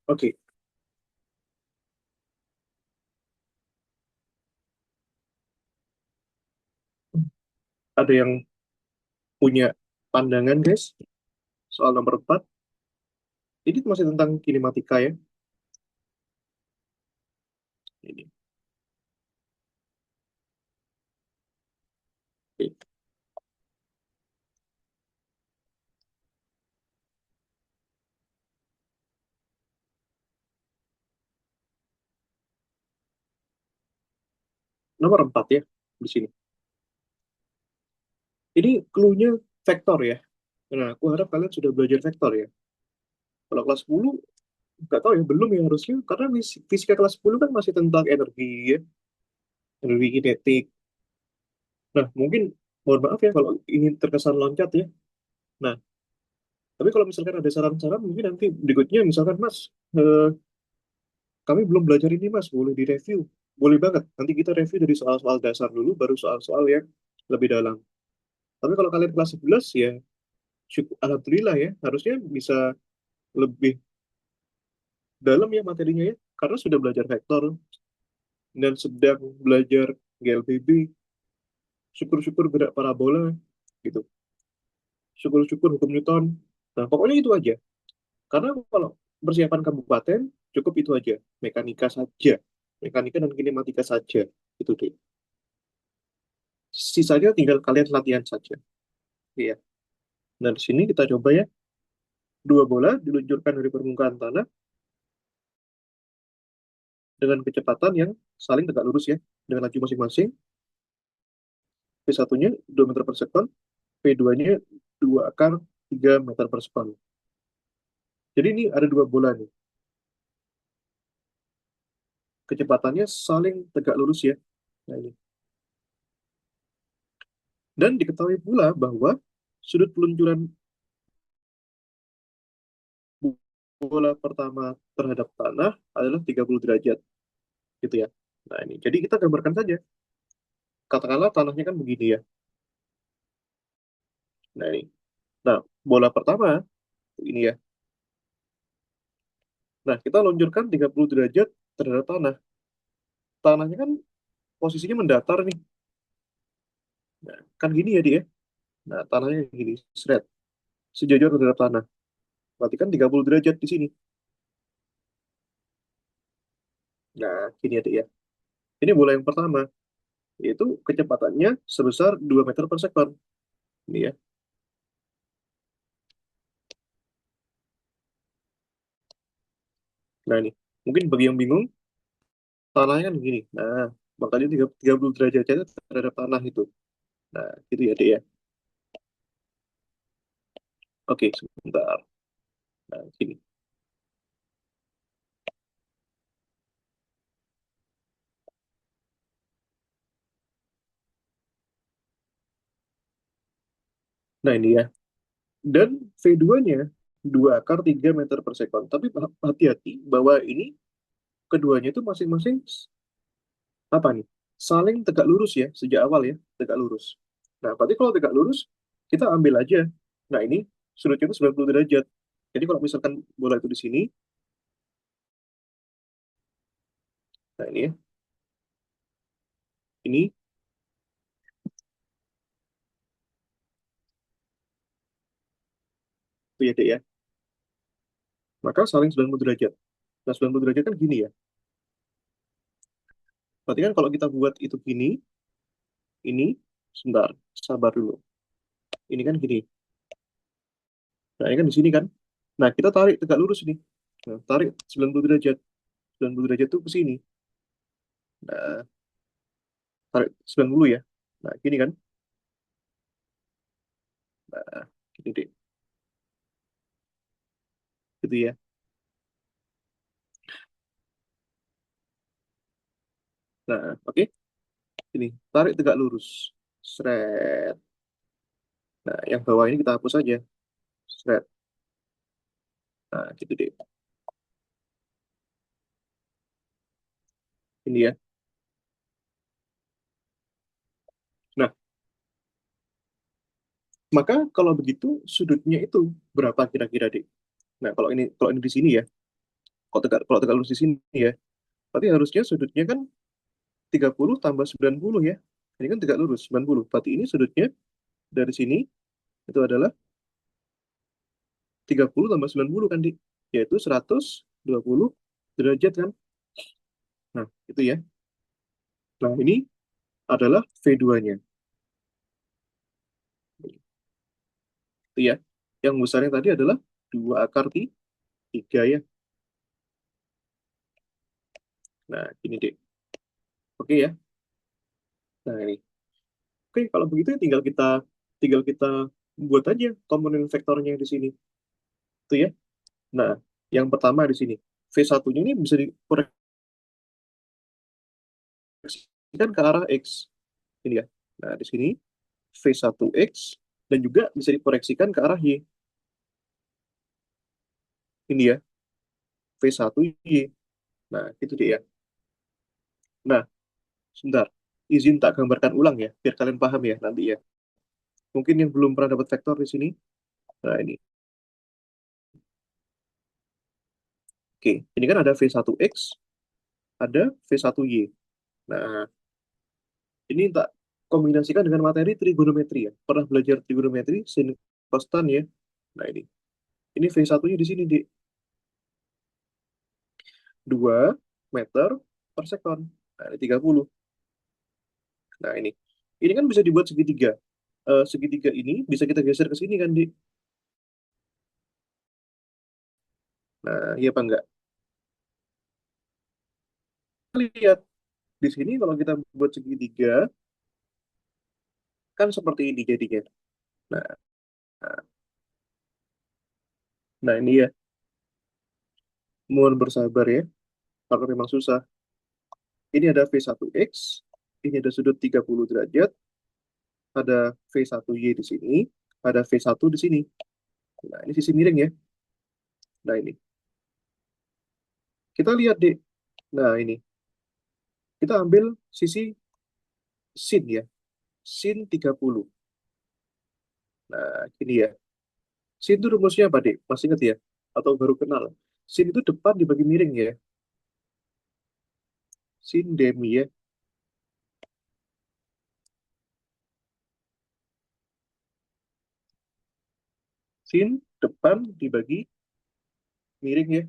Oke, ada yang punya pandangan, guys, soal nomor 4. Ini masih tentang kinematika ya. Ini. Oke. Nomor 4 ya, di sini. Ini clue-nya vektor ya. Nah, aku harap kalian sudah belajar vektor ya. Kalau kelas 10, nggak tahu ya, belum ya harusnya. Karena fisika kelas 10 kan masih tentang energi ya, energi kinetik. Nah, mungkin, mohon maaf ya kalau ini terkesan loncat ya. Nah, tapi kalau misalkan ada saran-saran, mungkin nanti berikutnya, misalkan, Mas, eh, kami belum belajar ini, Mas, boleh direview. Boleh banget. Nanti kita review dari soal-soal dasar dulu, baru soal-soal yang lebih dalam. Tapi kalau kalian kelas 11, ya, alhamdulillah ya, harusnya bisa lebih dalam ya materinya ya, karena sudah belajar vektor dan sedang belajar GLBB, syukur-syukur gerak parabola, gitu. Syukur-syukur hukum Newton. Nah, pokoknya itu aja. Karena kalau persiapan kabupaten, cukup itu aja. Mekanika saja. Mekanika dan kinematika saja. Itu deh. Sisanya tinggal kalian latihan saja. Iya. Nah, di sini kita coba ya. Dua bola diluncurkan dari permukaan tanah dengan kecepatan yang saling tegak lurus ya. Dengan laju masing-masing. P1-nya 2 meter per sekon. P2-nya 2 akar 3 meter per sekon. Jadi ini ada dua bola nih. Kecepatannya saling tegak lurus ya. Nah, ini. Dan diketahui pula bahwa sudut peluncuran bola pertama terhadap tanah adalah 30 derajat. Gitu ya. Nah ini, jadi kita gambarkan saja. Katakanlah tanahnya kan begini ya. Nah, ini. Nah, bola pertama, ini ya. Nah, kita luncurkan 30 derajat terhadap tanah. Tanahnya kan posisinya mendatar nih. Nah, kan gini ya dia. Nah, tanahnya gini, seret, sejajar terhadap tanah. Berarti kan 30 derajat di sini. Nah, gini ya dia. Ini bola yang pertama, yaitu kecepatannya sebesar 2 meter per sekon. Ini ya. Nah, ini. Mungkin bagi yang bingung, tanahnya kan gini. Nah, makanya 30 derajat aja terhadap tanah itu. Nah, gitu ya, Dek ya. Oke, sebentar. Nah, gini. Nah, ini ya. Dan V2-nya 2 akar 3 meter per sekon. Tapi hati-hati bahwa ini keduanya itu masing-masing apa nih? Saling tegak lurus ya, sejak awal ya, tegak lurus. Nah, berarti kalau tegak lurus, kita ambil aja. Nah, ini sudutnya itu 90 derajat. Jadi kalau misalkan bola itu di sini, nah ini ya, ini, itu ya, Dek ya. Maka saling 90 derajat. Nah, 90 derajat kan gini ya. Berarti kan kalau kita buat itu gini, ini, sebentar, sabar dulu. Ini kan gini. Nah, ini kan di sini kan. Nah, kita tarik tegak lurus ini. Nah, tarik 90 derajat. 90 derajat itu ke sini. Nah, tarik 90 ya. Nah, gini kan. Nah, gini deh. Gitu ya. Nah, oke. Ini, tarik tegak lurus. Seret. Nah, yang bawah ini kita hapus aja. Seret. Nah, gitu deh. Ini ya. Nah, maka kalau begitu sudutnya itu berapa kira-kira, Dek? Nah, kalau ini di sini ya. Kalau tegak lurus di sini ya. Berarti harusnya sudutnya kan 30 tambah 90 ya. Ini kan tegak lurus 90. Berarti ini sudutnya dari sini itu adalah 30 tambah 90 kan, Dik? Yaitu 120 derajat kan. Nah, itu ya. Nah, ini adalah V2-nya. Itu ya. Yang besarnya tadi adalah 2 akar 3 ya. Nah, ini Dik. Oke ya. Nah, ini. Oke, kalau begitu ya tinggal kita buat aja komponen vektornya di sini. Itu ya. Nah, yang pertama di sini. V1-nya ini bisa dikoreksikan ke arah X. Ini ya. Nah, di sini V1X dan juga bisa dikoreksikan ke arah Y. Ini ya, V1Y. Nah, itu dia ya. Nah, sebentar. Izin tak gambarkan ulang ya, biar kalian paham ya nanti ya. Mungkin yang belum pernah dapat vektor di sini. Nah, ini. Oke, ini kan ada V1X, ada V1Y. Nah, ini tak kombinasikan dengan materi trigonometri ya. Pernah belajar trigonometri, sin, cos, tan ya. Nah, ini. Ini V1-nya di sini, di 2 meter per sekon. Nah, ini 30. Nah, ini. Ini kan bisa dibuat segitiga. Segitiga ini bisa kita geser ke sini kan, Di. Nah, iya apa enggak? Lihat di sini kalau kita buat segitiga kan seperti ini jadinya. Nah, nah, nah ini ya, mohon bersabar ya, karena memang susah. Ini ada V1X, ini ada sudut 30 derajat, ada V1Y di sini, ada V1 di sini. Nah, ini sisi miring ya. Nah, ini. Kita lihat deh. Nah, ini. Kita ambil sisi sin ya. Sin 30. Nah, gini ya. Sin itu rumusnya apa, Dek? Masih ingat ya? Atau baru kenal? Sin itu depan dibagi miring ya. Sin demi ya. Sin depan dibagi miring ya.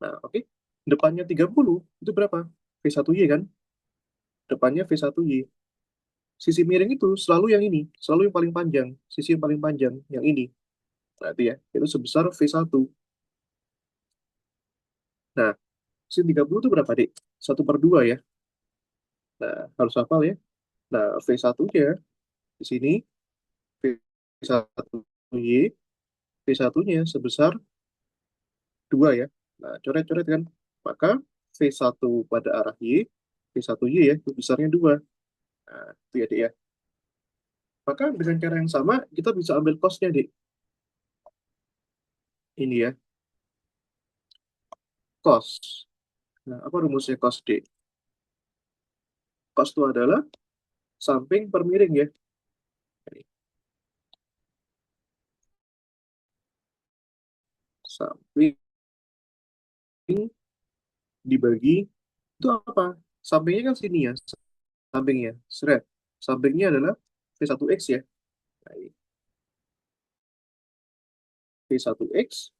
Nah, oke. Depannya 30 itu berapa? V1Y kan? Depannya V1Y. Sisi miring itu selalu yang ini, selalu yang paling panjang. Sisi yang paling panjang, yang ini. Berarti ya, itu sebesar V1. Nah, sin 30 itu berapa, Dek? 1/2 ya. Nah, harus hafal ya. Nah, V1-nya di sini, V1Y, V1-nya sebesar 2 ya. Nah, coret-coret kan. Maka V1 pada arah Y, V1Y ya, itu besarnya 2. Nah, itu ya, Dek ya. Maka dengan cara yang sama, kita bisa ambil cos-nya, Dek. Ini ya, cos. Nah, apa rumusnya cos, Dek? Cos itu adalah samping per miring ya. Samping dibagi, itu apa? Sampingnya kan sini ya, sampingnya. Seret. Sampingnya adalah V1X ya. Nah, ini V1X.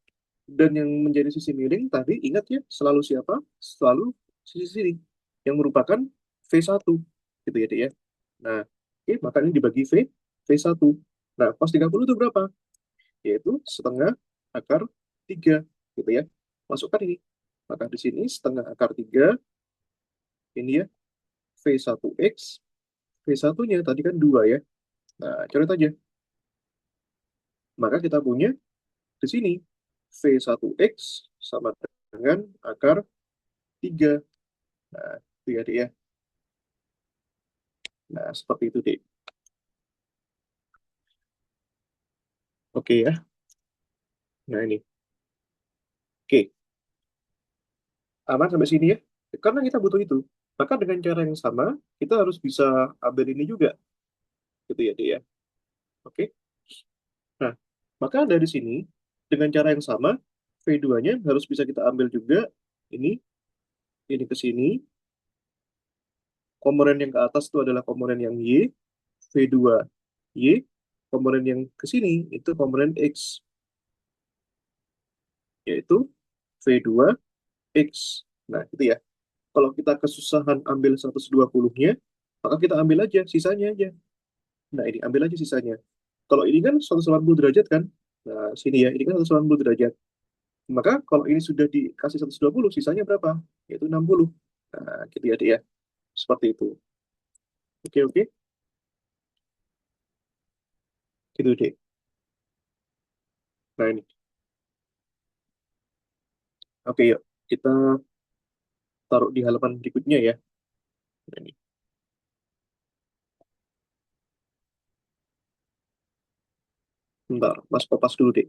Dan yang menjadi sisi miring tadi, ingat ya, selalu siapa? Selalu sisi sini. Yang merupakan V1. Gitu ya, Dek ya. Nah, oke, maka ini dibagi V1. Nah, cos 30 itu berapa? Yaitu setengah akar 3 gitu ya. Masukkan ini. Maka di sini setengah akar 3 ini ya, V1X. V1-nya tadi kan 2 ya. Nah, coret aja. Maka kita punya di sini V1X sama dengan akar 3. Nah, itu ya, Dek ya. Nah, seperti itu, Dek. Oke ya. Nah, ini. Oke, aman sampai sini ya. Karena kita butuh itu. Maka dengan cara yang sama, kita harus bisa ambil ini juga. Gitu ya, Dek ya. Oke. Nah, maka dari sini, dengan cara yang sama, V2-nya harus bisa kita ambil juga ini ke sini. Komponen yang ke atas itu adalah komponen yang Y, V2 Y. Komponen yang ke sini itu komponen X, yaitu V2 X. Nah, itu ya. Kalau kita kesusahan ambil 120-nya, maka kita ambil aja sisanya aja. Nah, ini ambil aja sisanya. Kalau ini kan 180 derajat kan? Nah, sini ya, ini kan 180 derajat. Maka kalau ini sudah dikasih 120, sisanya berapa? Yaitu 60. Nah, gitu ya, Dek ya. Seperti itu. Oke, oke. Gitu, Dek. Nah, ini. Oke, yuk. Kita taruh di halaman berikutnya ya. Nah, ini. Bentar, Mas Kopas dulu, Dek.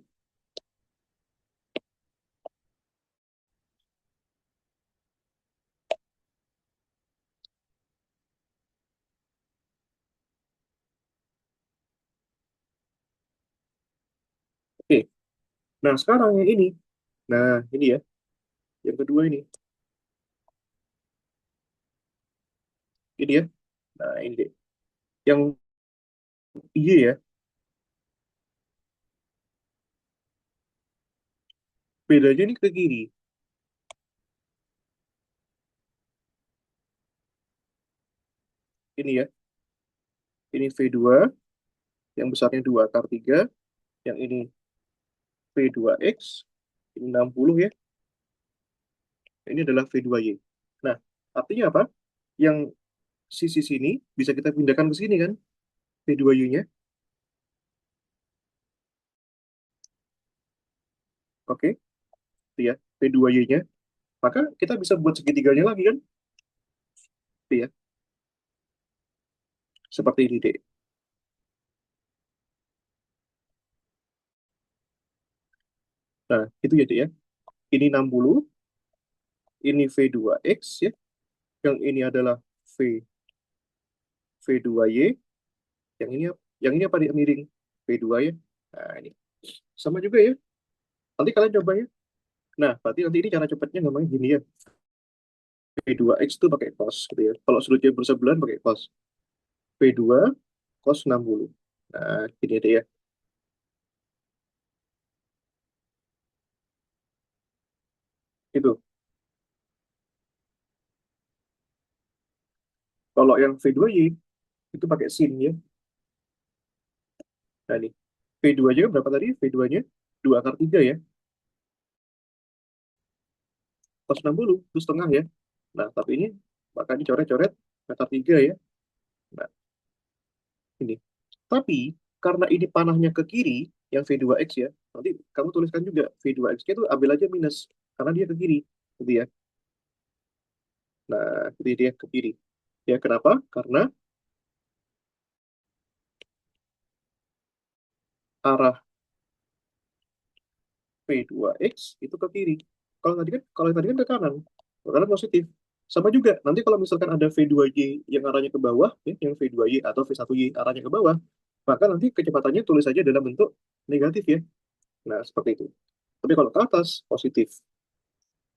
Oke. Nah, sekarang yang ini. Nah, ini ya. Yang kedua ini. Ini ya. Nah, ini, Dek. Yang Y ya. Bedanya ini ke kiri. Ini ya. Ini V2. Yang besarnya 2 akar 3. Yang ini V2X. Ini 60 ya. Ini adalah V2Y. Nah, artinya apa? Yang sisi sini bisa kita pindahkan ke sini kan? V2Y-nya. Oke. Itu ya. V2Y-nya. Maka kita bisa buat segitiganya lagi kan? Itu ya. Seperti ini, Dek. Nah, itu ya, Dek ya. Ini 60, ini V2X ya. Yang ini adalah V2Y. Yang ini apa dia miring? V2 ya. Nah, ini. Sama juga ya. Nanti kalian coba ya. Nah, berarti nanti ini cara cepatnya namanya gini ya. V2X itu pakai cos gitu ya. Kalau sudutnya bersebelah pakai cos. V2 cos 60. Nah, gini deh ya. Itu. Kalau yang V2Y itu pakai sin ya. Nah, ini. V2-nya berapa tadi? V2-nya 2 akar 3 ya. Cos 60 itu setengah ya. Nah, tapi ini maka dicoret-coret akar 3 ya. Nah, ini. Tapi karena ini panahnya ke kiri, yang V2X ya, nanti kamu tuliskan juga V2X-nya itu ambil aja minus karena dia ke kiri, gitu ya. Nah, jadi dia ke kiri. Ya, kenapa? Karena arah V2X itu ke kiri. Kalau yang tadi kan ke kanan. Ke kanan positif. Sama juga, nanti kalau misalkan ada V2Y yang arahnya ke bawah, ya, yang V2Y atau V1Y arahnya ke bawah, maka nanti kecepatannya tulis saja dalam bentuk negatif ya. Nah, seperti itu. Tapi kalau ke atas, positif.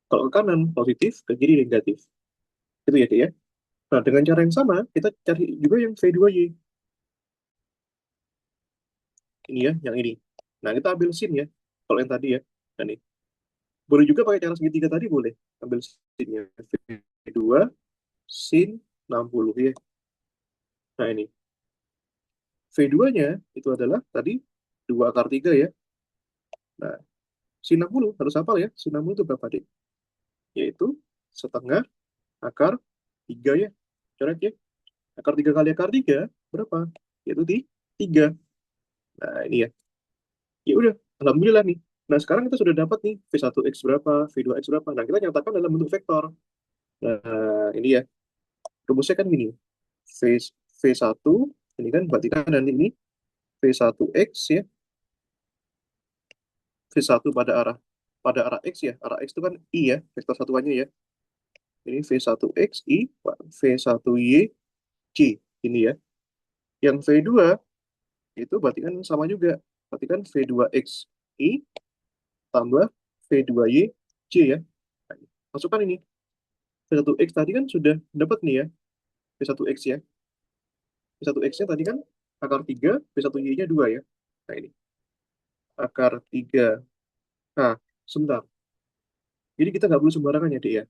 Kalau ke kanan, positif, ke kiri negatif. Itu ya, Dek, ya. Nah, dengan cara yang sama, kita cari juga yang V2Y. Ini ya, yang ini. Nah, kita ambil sin ya. Kalau yang tadi ya. Nah, nih. Boleh juga pakai cara segitiga tadi, boleh. Ambil sinnya. V2, sin 60 ya. Nah, ini. V2-nya itu adalah tadi 2 akar 3 ya. Nah, sin 60 harus hafal ya. Sin 60 itu berapa, Dek? Yaitu setengah akar 3 ya. Coret ya. Akar 3 kali akar 3 berapa? Yaitu di 3. Nah, ini ya. Ya udah, alhamdulillah nih. Nah, sekarang kita sudah dapat nih V1X berapa, V2X berapa. Nah, kita nyatakan dalam bentuk vektor. Nah, ini ya. Rumusnya kan gini. V, V1, ini kan berarti kan nanti ini V1X ya. V1 pada arah X ya. Arah X itu kan I ya, vektor satuannya ya. Ini V1X, I, V1Y, C. Ini ya. Yang V2 itu berarti kan sama juga. Berarti kan V2X, I, tambah V2Y, C ya. Nah, masukkan ini. V1X tadi kan sudah dapat nih ya. V1X ya. V1X-nya tadi kan akar 3, V1Y-nya 2 ya. Nah ini. Akar 3. Nah, sebentar. Jadi kita nggak boleh sembarangan ya, Dek ya.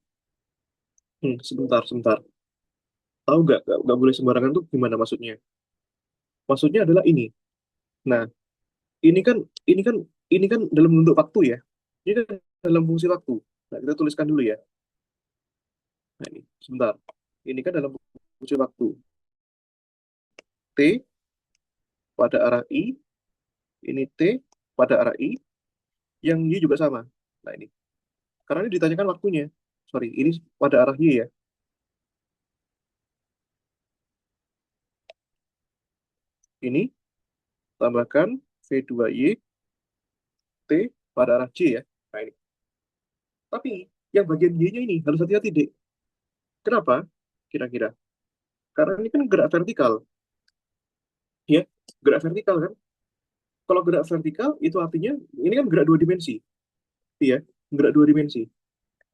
Sebentar, sebentar. Tahu nggak boleh sembarangan tuh gimana maksudnya? Maksudnya adalah ini. Nah, ini kan ini kan ini kan dalam bentuk waktu ya. Ini kan dalam fungsi waktu. Nah, kita tuliskan dulu ya. Nah, ini sebentar. Ini kan dalam fungsi waktu. T pada arah I, ini T pada arah I, yang Y juga sama. Nah, ini. Karena ini ditanyakan waktunya. Sorry, ini pada arah Y ya. Ini tambahkan V2Y T pada arah C ya. Nah, ini. Tapi yang bagian Y-nya ini harus hati-hati, Dek. Kenapa? Kira-kira. Karena ini kan gerak vertikal. Ya, gerak vertikal kan. Kalau gerak vertikal itu artinya ini kan gerak dua dimensi. Iya, gerak dua dimensi.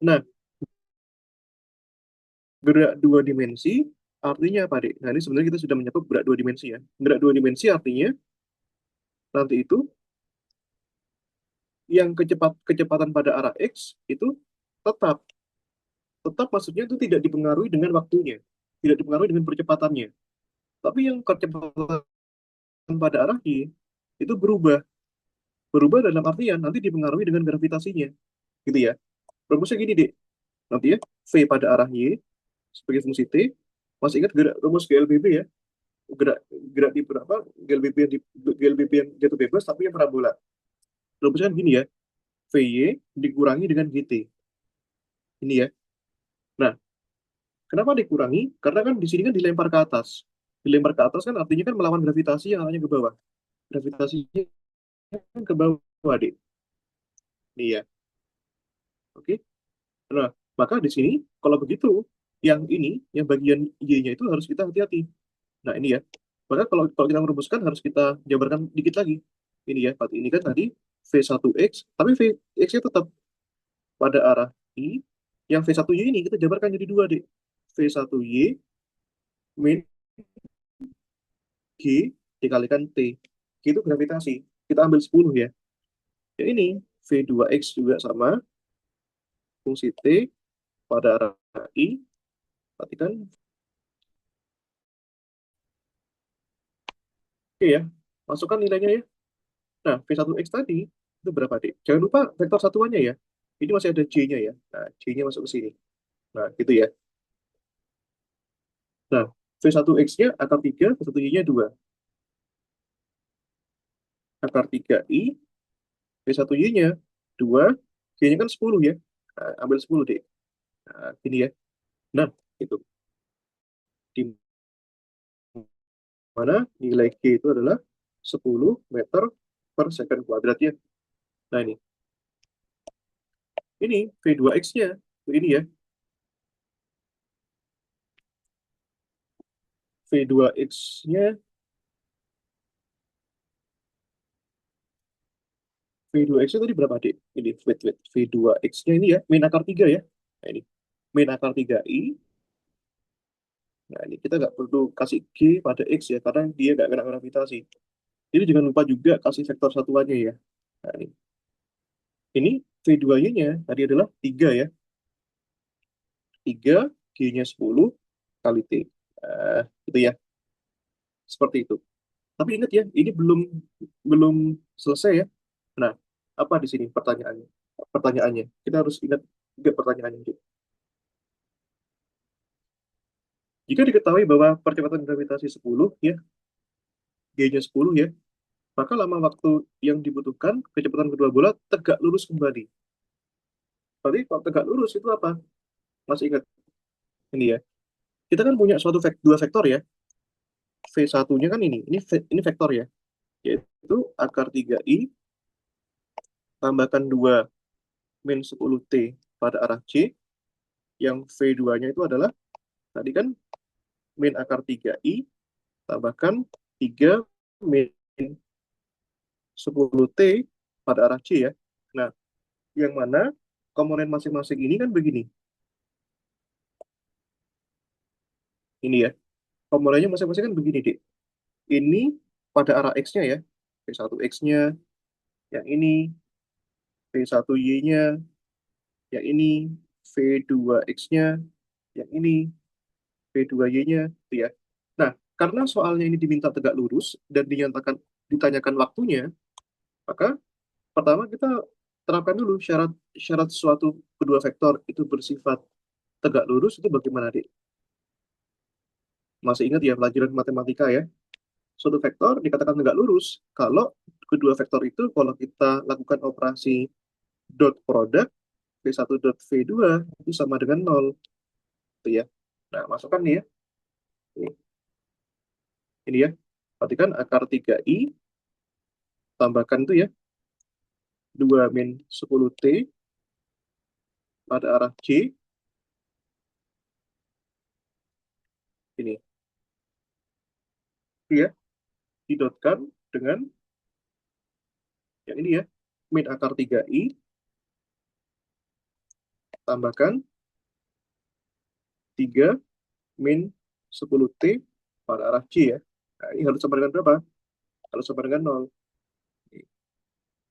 Nah, gerak dua dimensi artinya apa, Dek? Nah, ini sebenarnya kita sudah menyebut gerak dua dimensi ya. Gerak dua dimensi artinya nanti itu yang kecepatan pada arah X itu tetap tetap maksudnya itu tidak dipengaruhi dengan waktunya, tidak dipengaruhi dengan percepatannya. Tapi yang kecepatan pada arah Y itu berubah, berubah dalam artian nanti dipengaruhi dengan gravitasinya, gitu ya. Rumusnya gini, Dek. Nanti ya, V pada arah Y sebagai fungsi T. Masih ingat gerak rumus GLBB ya? Gerak gerak di berapa? GLBB yang GLBB yang jatuh bebas tapi yang parabola. Rumusnya kan gini ya. VY dikurangi dengan GT. Ini ya. Nah, kenapa dikurangi? Karena kan di sini kan dilempar ke atas. Dilempar ke atas kan artinya kan melawan gravitasi yang arahnya ke bawah. Gravitasinya kan ke bawah, Dek. Ini ya. Oke. Nah, maka di sini kalau begitu yang ini, yang bagian Y-nya itu harus kita hati-hati. Nah, ini ya. Maka kalau kalau kita merumuskan harus kita jabarkan dikit lagi. Ini ya, berarti ini kan tadi V1X, tapi Vx-nya tetap pada arah I. Yang V1Y ini kita jabarkan jadi dua, deh. V1Y min G dikalikan T. G itu gravitasi. Kita ambil 10 ya. Ya ini, V2X juga sama, fungsi T pada arah I. Berarti kan, oke ya, masukkan nilainya ya. Nah, V1X tadi, itu berapa, Dik? Jangan lupa vektor satuannya ya. Ini masih ada J-nya ya. Nah, J-nya masuk ke sini. Nah, gitu ya. Nah, V1X-nya akar 3, V1Y-nya 2. Akar 3I, V1Y-nya 2, J-nya kan 10 ya. Nah, ambil 10, Dik. Nah, gini ya. Nah, itu. Di mana nilai G itu adalah 10 meter per second kuadrat ya. Nah, ini V2X-nya. Ini ya. V2X-nya, V2X-nya tadi berapa, Dik? Ini, wait. V2X-nya ini ya, min akar 3 ya. Nah, ini. Min akar 3I. Nah, ini kita nggak perlu kasih G pada X ya, karena dia nggak kena gravitasi. Jadi jangan lupa juga kasih vektor satuannya ya. Nah, ini V2-nya tadi adalah 3 ya. 3, G-nya 10 kali T. Itu ya, seperti itu. Tapi ingat ya, ini belum belum selesai ya. Nah, apa di sini pertanyaannya? Pertanyaannya, kita harus ingat juga pertanyaannya. Jika diketahui bahwa percepatan gravitasi 10 ya, G-nya 10 ya, maka lama waktu yang dibutuhkan kecepatan kedua bola tegak lurus kembali. Berarti kalau tegak lurus itu apa? Masih ingat ini ya. Kita kan punya dua vektor ya. V1-nya kan ini vektor ya, yaitu akar 3i tambahkan 2 min 10t pada arah C, yang V2-nya itu adalah tadi kan min akar 3i tambahkan 3 min 10t pada arah C ya. Nah, yang mana komponen masing-masing ini kan begini. Ini ya, komponennya masing-masing kan begini, Dik. Ini pada arah X-nya ya, V1X-nya, yang ini V1Y-nya, yang ini V2X-nya, yang ini V2Y-nya, gitu ya. Nah, karena soalnya ini diminta tegak lurus dan ditanyakan waktunya, maka pertama kita terapkan dulu syarat syarat suatu kedua vektor itu bersifat tegak lurus itu bagaimana, Dik? Masih ingat ya pelajaran matematika ya? Suatu vektor dikatakan tegak lurus kalau kedua vektor itu kalau kita lakukan operasi dot product V1 dot V2 itu sama dengan nol, gitu ya. Nah, masukkan nih ya. Ini ya. Perhatikan akar 3i tambahkan itu ya 2 min 10t pada arah C ini. Ya, didotkan dengan yang ini ya. Min akar 3i tambahkan 3 min 10t pada arah C ya. Nah, ini harus sama dengan berapa? Harus sama dengan nol.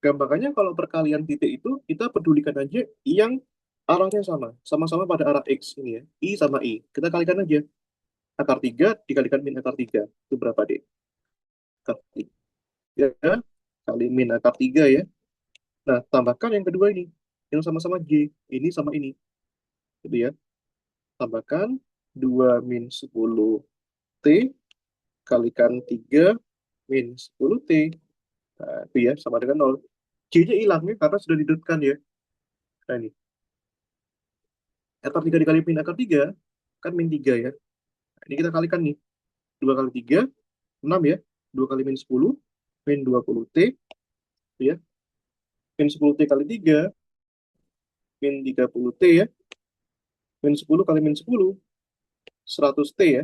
Gampangannya kalau perkalian titik itu kita pedulikan aja yang arahnya sama. Sama-sama pada arah X ini ya. I sama I. Kita kalikan aja. Akar 3 dikalikan min akar 3. Itu berapa, Dek? Akar 3 kali min akar 3 ya. Nah, tambahkan yang kedua ini. Yang sama-sama J. Ini sama ini. Gitu ya. Tambahkan 2 min 10T kalikan 3 min 10T. Nah, itu ya, sama dengan nol. J-nya hilang ya, karena sudah didotkan ya. Nah, ini. Akar 3 dikali min akar 3, kan min 3 ya. Nah, ini kita kalikan nih. 2 kali 3, 6 ya. 2 kali min 10, min 20T, ya. Min 10T kali 3, min 30T ya. Min 10 kali min 10, 100T ya.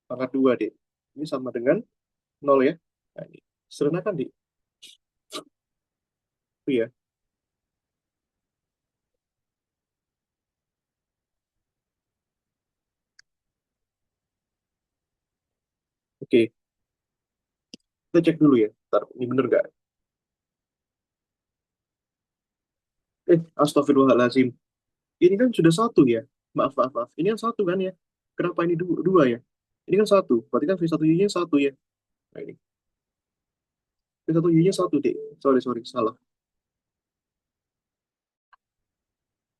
Pangkat 2, deh. Ini sama dengan 0 ya. Nah, ini. Sederhanakan, deh. Iya, oke. Kita cek dulu ya. Ntar, ini bener nggak? Astagfirullahaladzim. Ini kan sudah satu ya. Maaf, maaf, maaf. Ini kan satu kan ya. Kenapa ini dua ya? Ini kan satu. Berarti kan V1Y-nya satu ya. Nah, ini. V1Y-nya satu, deh. Sorry, sorry. Salah.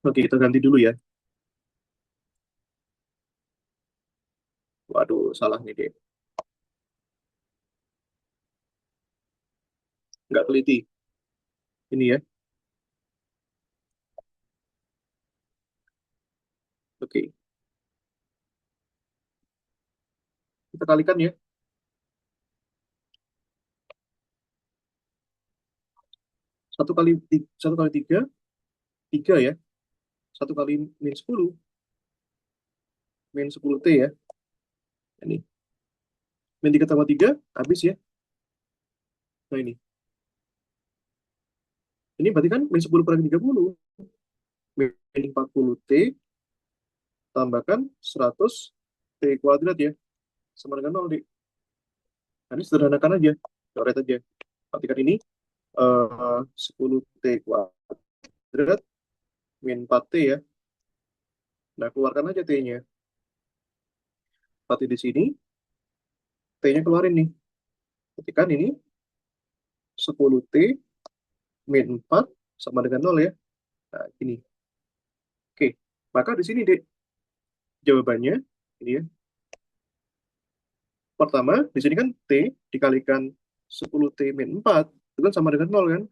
Oke, kita ganti dulu ya. Waduh, salah nih, deh. Nggak teliti. Ini ya. Oke. Kita kalikan ya. Satu kali tiga, tiga ya. Satu kali min 10, min 10 T ya. Ini. Min 3 tambah 3, habis ya. Nah, ini. Ini berarti kan min 10 per 30. Min 40 T tambahkan 100 T kuadrat ya. Sama dengan 0, Dik. Nah, ini sederhanakan aja. Coret aja. Berarti kan ini 10 T kuadrat min 4 T ya. Nah, keluarkan aja T-nya. Berarti di sini T-nya keluarin nih. Ketikkan ini 10 T min 4 sama dengan 0 ya. Nah, ini. Oke. Maka di sini, Dek, jawabannya ini ya. Pertama, di sini kan T dikalikan 10 T min 4 itu kan sama dengan 0 kan?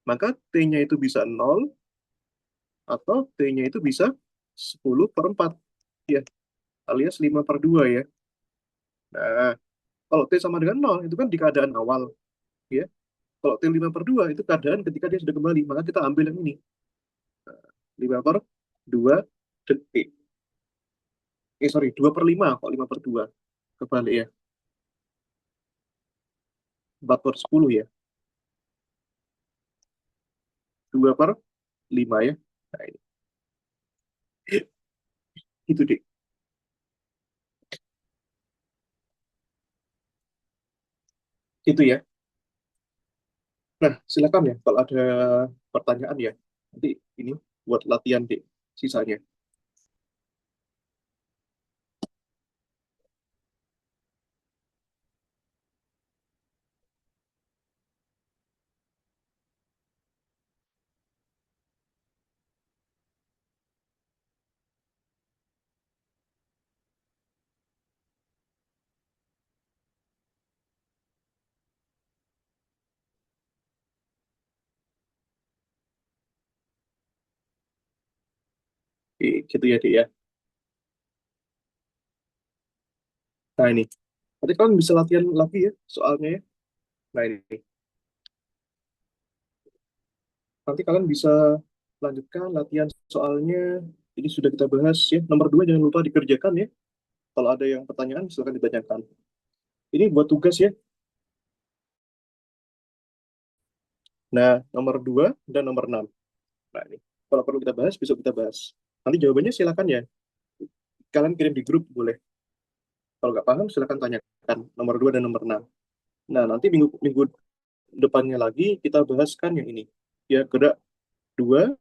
Maka T-nya itu bisa 0 atau T-nya itu bisa 10 per 4 ya, alias 5 per 2 ya. Nah, kalau T sama dengan 0 itu kan di keadaan awal ya. Kalau T 5 per 2 itu keadaan ketika dia sudah kembali, maka kita ambil yang ini. 5 per 2 detik. Sorry, 2 per 5 kok 5 per 2. Kebalik ya. 4 per 10 ya. 2 per 5 ya. Nah, ini. Itu deh. Itu ya. Nah, silakan ya kalau ada pertanyaan ya. Nanti ini buat latihan deh sisanya. Gitu ya, Dek ya. Nah, ini. Nanti kalian bisa latihan lagi ya soalnya ya. Nah, ini. Nanti kalian bisa lanjutkan latihan soalnya. Ini sudah kita bahas ya. Nomor 2 jangan lupa dikerjakan ya. Kalau ada yang pertanyaan silakan ditanyakan. Ini buat tugas ya. Nah, nomor 2 dan nomor 6. Nah, ini. Kalau perlu kita bahas, besok kita bahas. Nanti jawabannya silakan ya. Kalian kirim di grup boleh. Kalau nggak paham, silakan tanyakan nomor 2 dan nomor 6. Nah, nanti minggu minggu depannya lagi kita bahaskan yang ini. Ya, gerak 2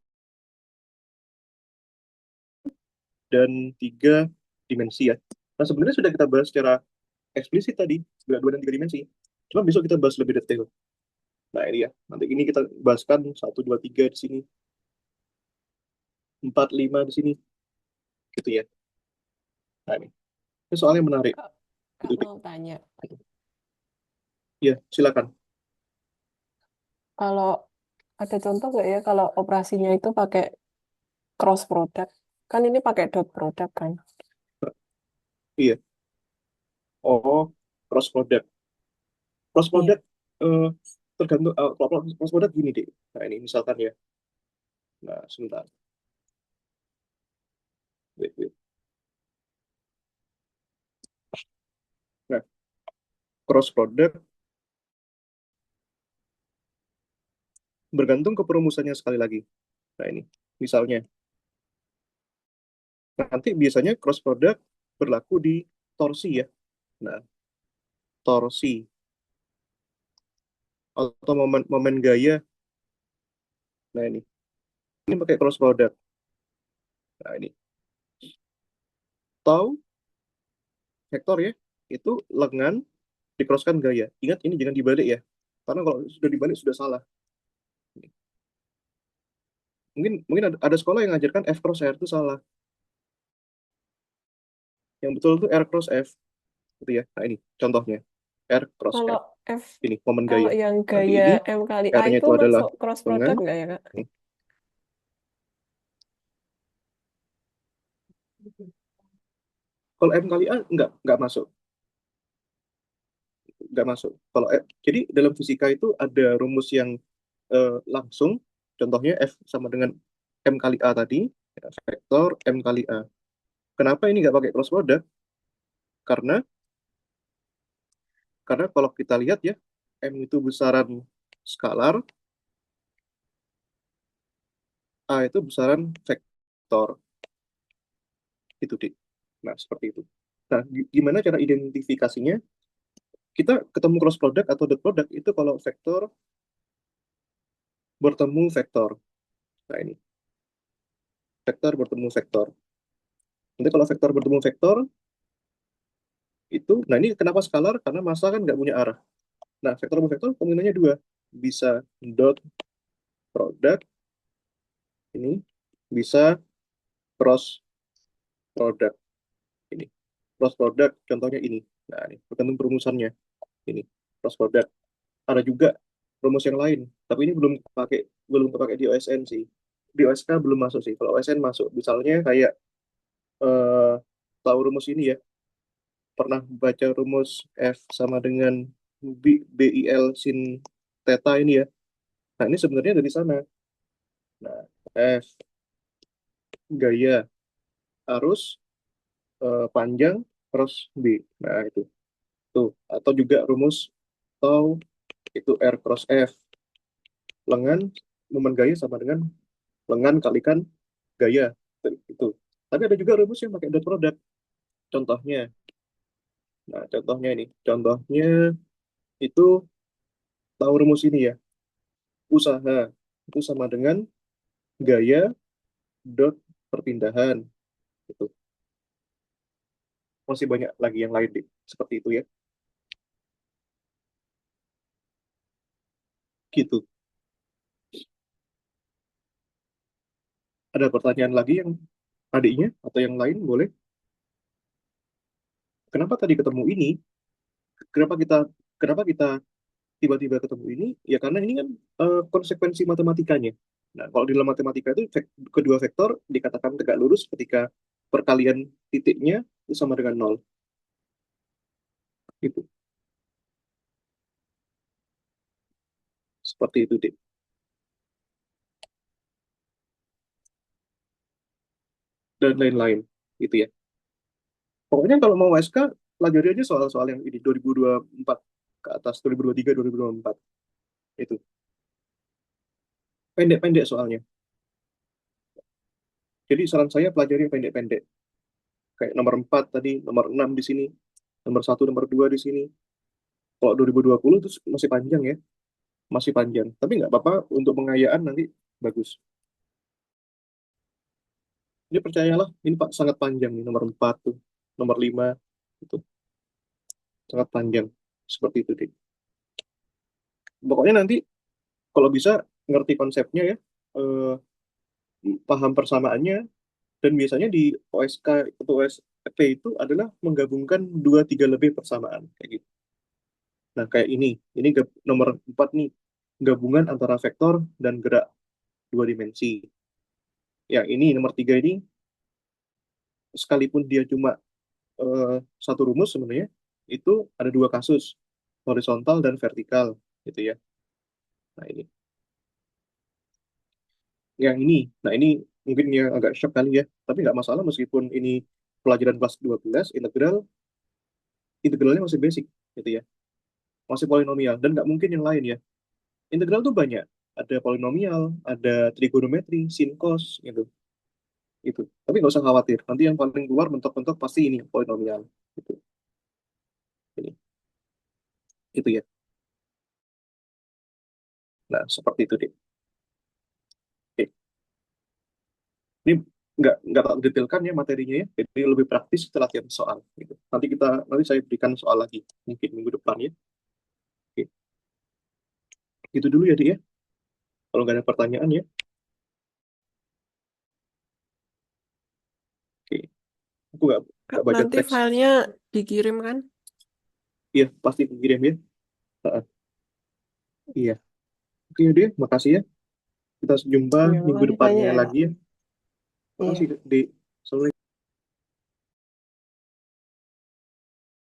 dan 3 dimensi ya. Nah, sebenarnya sudah kita bahas secara eksplisit tadi, gerak 2 dan 3 dimensi. Cuma besok kita bahas lebih detail. Nah, ini ya. Nanti ini kita bahaskan 1, 2, 3 di sini, 4, 5 di sini. Gitu ya. Nah, ini soalnya menarik. Kak, Itu, Kak mau tanya, ya, silakan. kalau ada contoh nggak ya kalau operasinya itu pakai cross product? Kan ini pakai dot product kan? Iya. Oh, cross product. Cross Iya. product eh, tergantung kalau cross product gini deh. Nah, ini misalkan ya. Nah, sebentar. Wait, wait. Nah, cross product bergantung ke perumusannya sekali lagi. Nah ini, misalnya, nanti biasanya cross product berlaku di torsi ya. Nah, torsi atau momen momen gaya. Nah ini pakai cross product. Nah ini, tahu vektor ya, itu lengan dikroskan gaya. Ingat ini jangan dibalik ya, karena kalau sudah dibalik sudah salah. Mungkin mungkin ada sekolah yang ngajarkan F cross R itu salah. Yang betul itu R cross F gitu ya. Nah ini contohnya R cross Kalau F. F, Ini momen kalau gaya. yang Nanti gaya ini M kali A R-nya itu itu adalah masuk cross lengan. product nggak ya, Kak? Kalau M kali A nggak masuk, nggak masuk. Kalau jadi dalam fisika itu ada rumus yang langsung. Contohnya F sama dengan M kali A tadi, ya, vektor M kali A. Kenapa ini nggak pakai cross product? Karena karena kalau kita lihat ya, M itu besaran skalar, A itu besaran vektor. Itu, Dik. Nah, seperti itu. Nah, gimana cara identifikasinya? Kita ketemu cross product atau dot product itu kalau vektor bertemu vektor. Nah, ini vektor bertemu vektor. Nanti kalau vektor bertemu vektor itu, nah ini kenapa skalar? Karena massa kan nggak punya arah. Nah, vektor bertemu vektor kemungkinannya dua. Bisa dot product ini, bisa cross product ini. Cross product contohnya ini. Nah, ini tergantung perumusannya. Ini cross product. Ada juga rumus yang lain, tapi ini belum pakai di OSN sih. Di OSK belum masuk sih. Kalau OSN masuk, misalnya kayak eh, tahu rumus ini ya, pernah baca rumus F sama dengan BIL sin theta ini ya. Nah, ini sebenarnya dari sana. Nah, F gaya arus panjang cross B. Nah, itu. Tuh. Atau juga rumus tau itu R cross F. Lengan momen gaya sama dengan lengan kalikan gaya. Itu. Tapi ada juga rumus yang pakai dot product. Contohnya. Nah, contohnya ini. Contohnya itu tahu rumus ini ya. Usaha itu sama dengan gaya dot perpindahan. Itu. Masih banyak lagi yang lain, Dik. Seperti itu ya. Gitu. Ada pertanyaan lagi yang adiknya atau yang lain boleh? Kenapa tadi ketemu ini? Kenapa kita kenapa kita tiba-tiba ketemu ini? Ya karena ini kan konsekuensi matematikanya. Nah, kalau di dalam matematika itu kedua vektor dikatakan tegak lurus ketika perkalian titiknya itu sama dengan nol. Itu seperti itu, Dik. Dan lain-lain. Gitu ya. Pokoknya kalau mau SK, pelajari aja soal-soal yang ini 2024 ke atas, 2023, 2024. Itu. Pendek-pendek soalnya. Jadi saran saya pelajari yang pendek-pendek. Kayak nomor 4 tadi, nomor 6 di sini, nomor 1, nomor 2 di sini. Kalau 2020 itu masih panjang ya, masih panjang. Tapi nggak apa-apa untuk pengayaan nanti bagus. Ini percayalah, ini Pak sangat panjang nih, nomor 4 tuh, nomor 5 itu sangat panjang. Seperti itu, Dik. Pokoknya nanti kalau bisa ngerti konsepnya ya, eh, paham persamaannya, dan biasanya di OSK atau OSP itu adalah menggabungkan dua tiga lebih persamaan kayak gitu. Nah, kayak ini nomor 4 nih, gabungan antara vektor dan gerak dua dimensi. Yang ini nomor 3 ini, sekalipun dia cuma eh, satu rumus sebenarnya, itu ada dua kasus, horizontal dan vertikal, gitu ya. Nah, ini. Yang ini, nah ini mungkin yang agak shock kali ya, tapi nggak masalah meskipun ini pelajaran kelas 12, integralnya masih basic, gitu ya. Masih polinomial, dan nggak mungkin yang lain ya. Integral tuh banyak. ada polinomial, ada trigonometri, sin, cos, gitu. Itu. Tapi nggak usah khawatir. Nanti yang paling keluar mentok-mentok pasti ini polinomial. Gitu. Ini. Itu ya. Nah, seperti itu deh. Oke. Ini nggak tak detailkan ya materinya ya. Jadi lebih praktis kita latihan soal. Gitu. Nanti saya berikan soal lagi mungkin minggu depan ya. Oke. Itu dulu ya, Dik ya. Kalau nggak ada pertanyaan ya. Oke. Aku Kak, nggak baca nanti teks. filenya dikirim kan? Iya, pasti kirim ya. Heeh. Iya. Oke, deh. Makasih ya. Kita jumpa Ya, minggu makasih banyak depannya ya, Kak. lagi ya. Makasih, Iya. Dik. Assalamualaikum.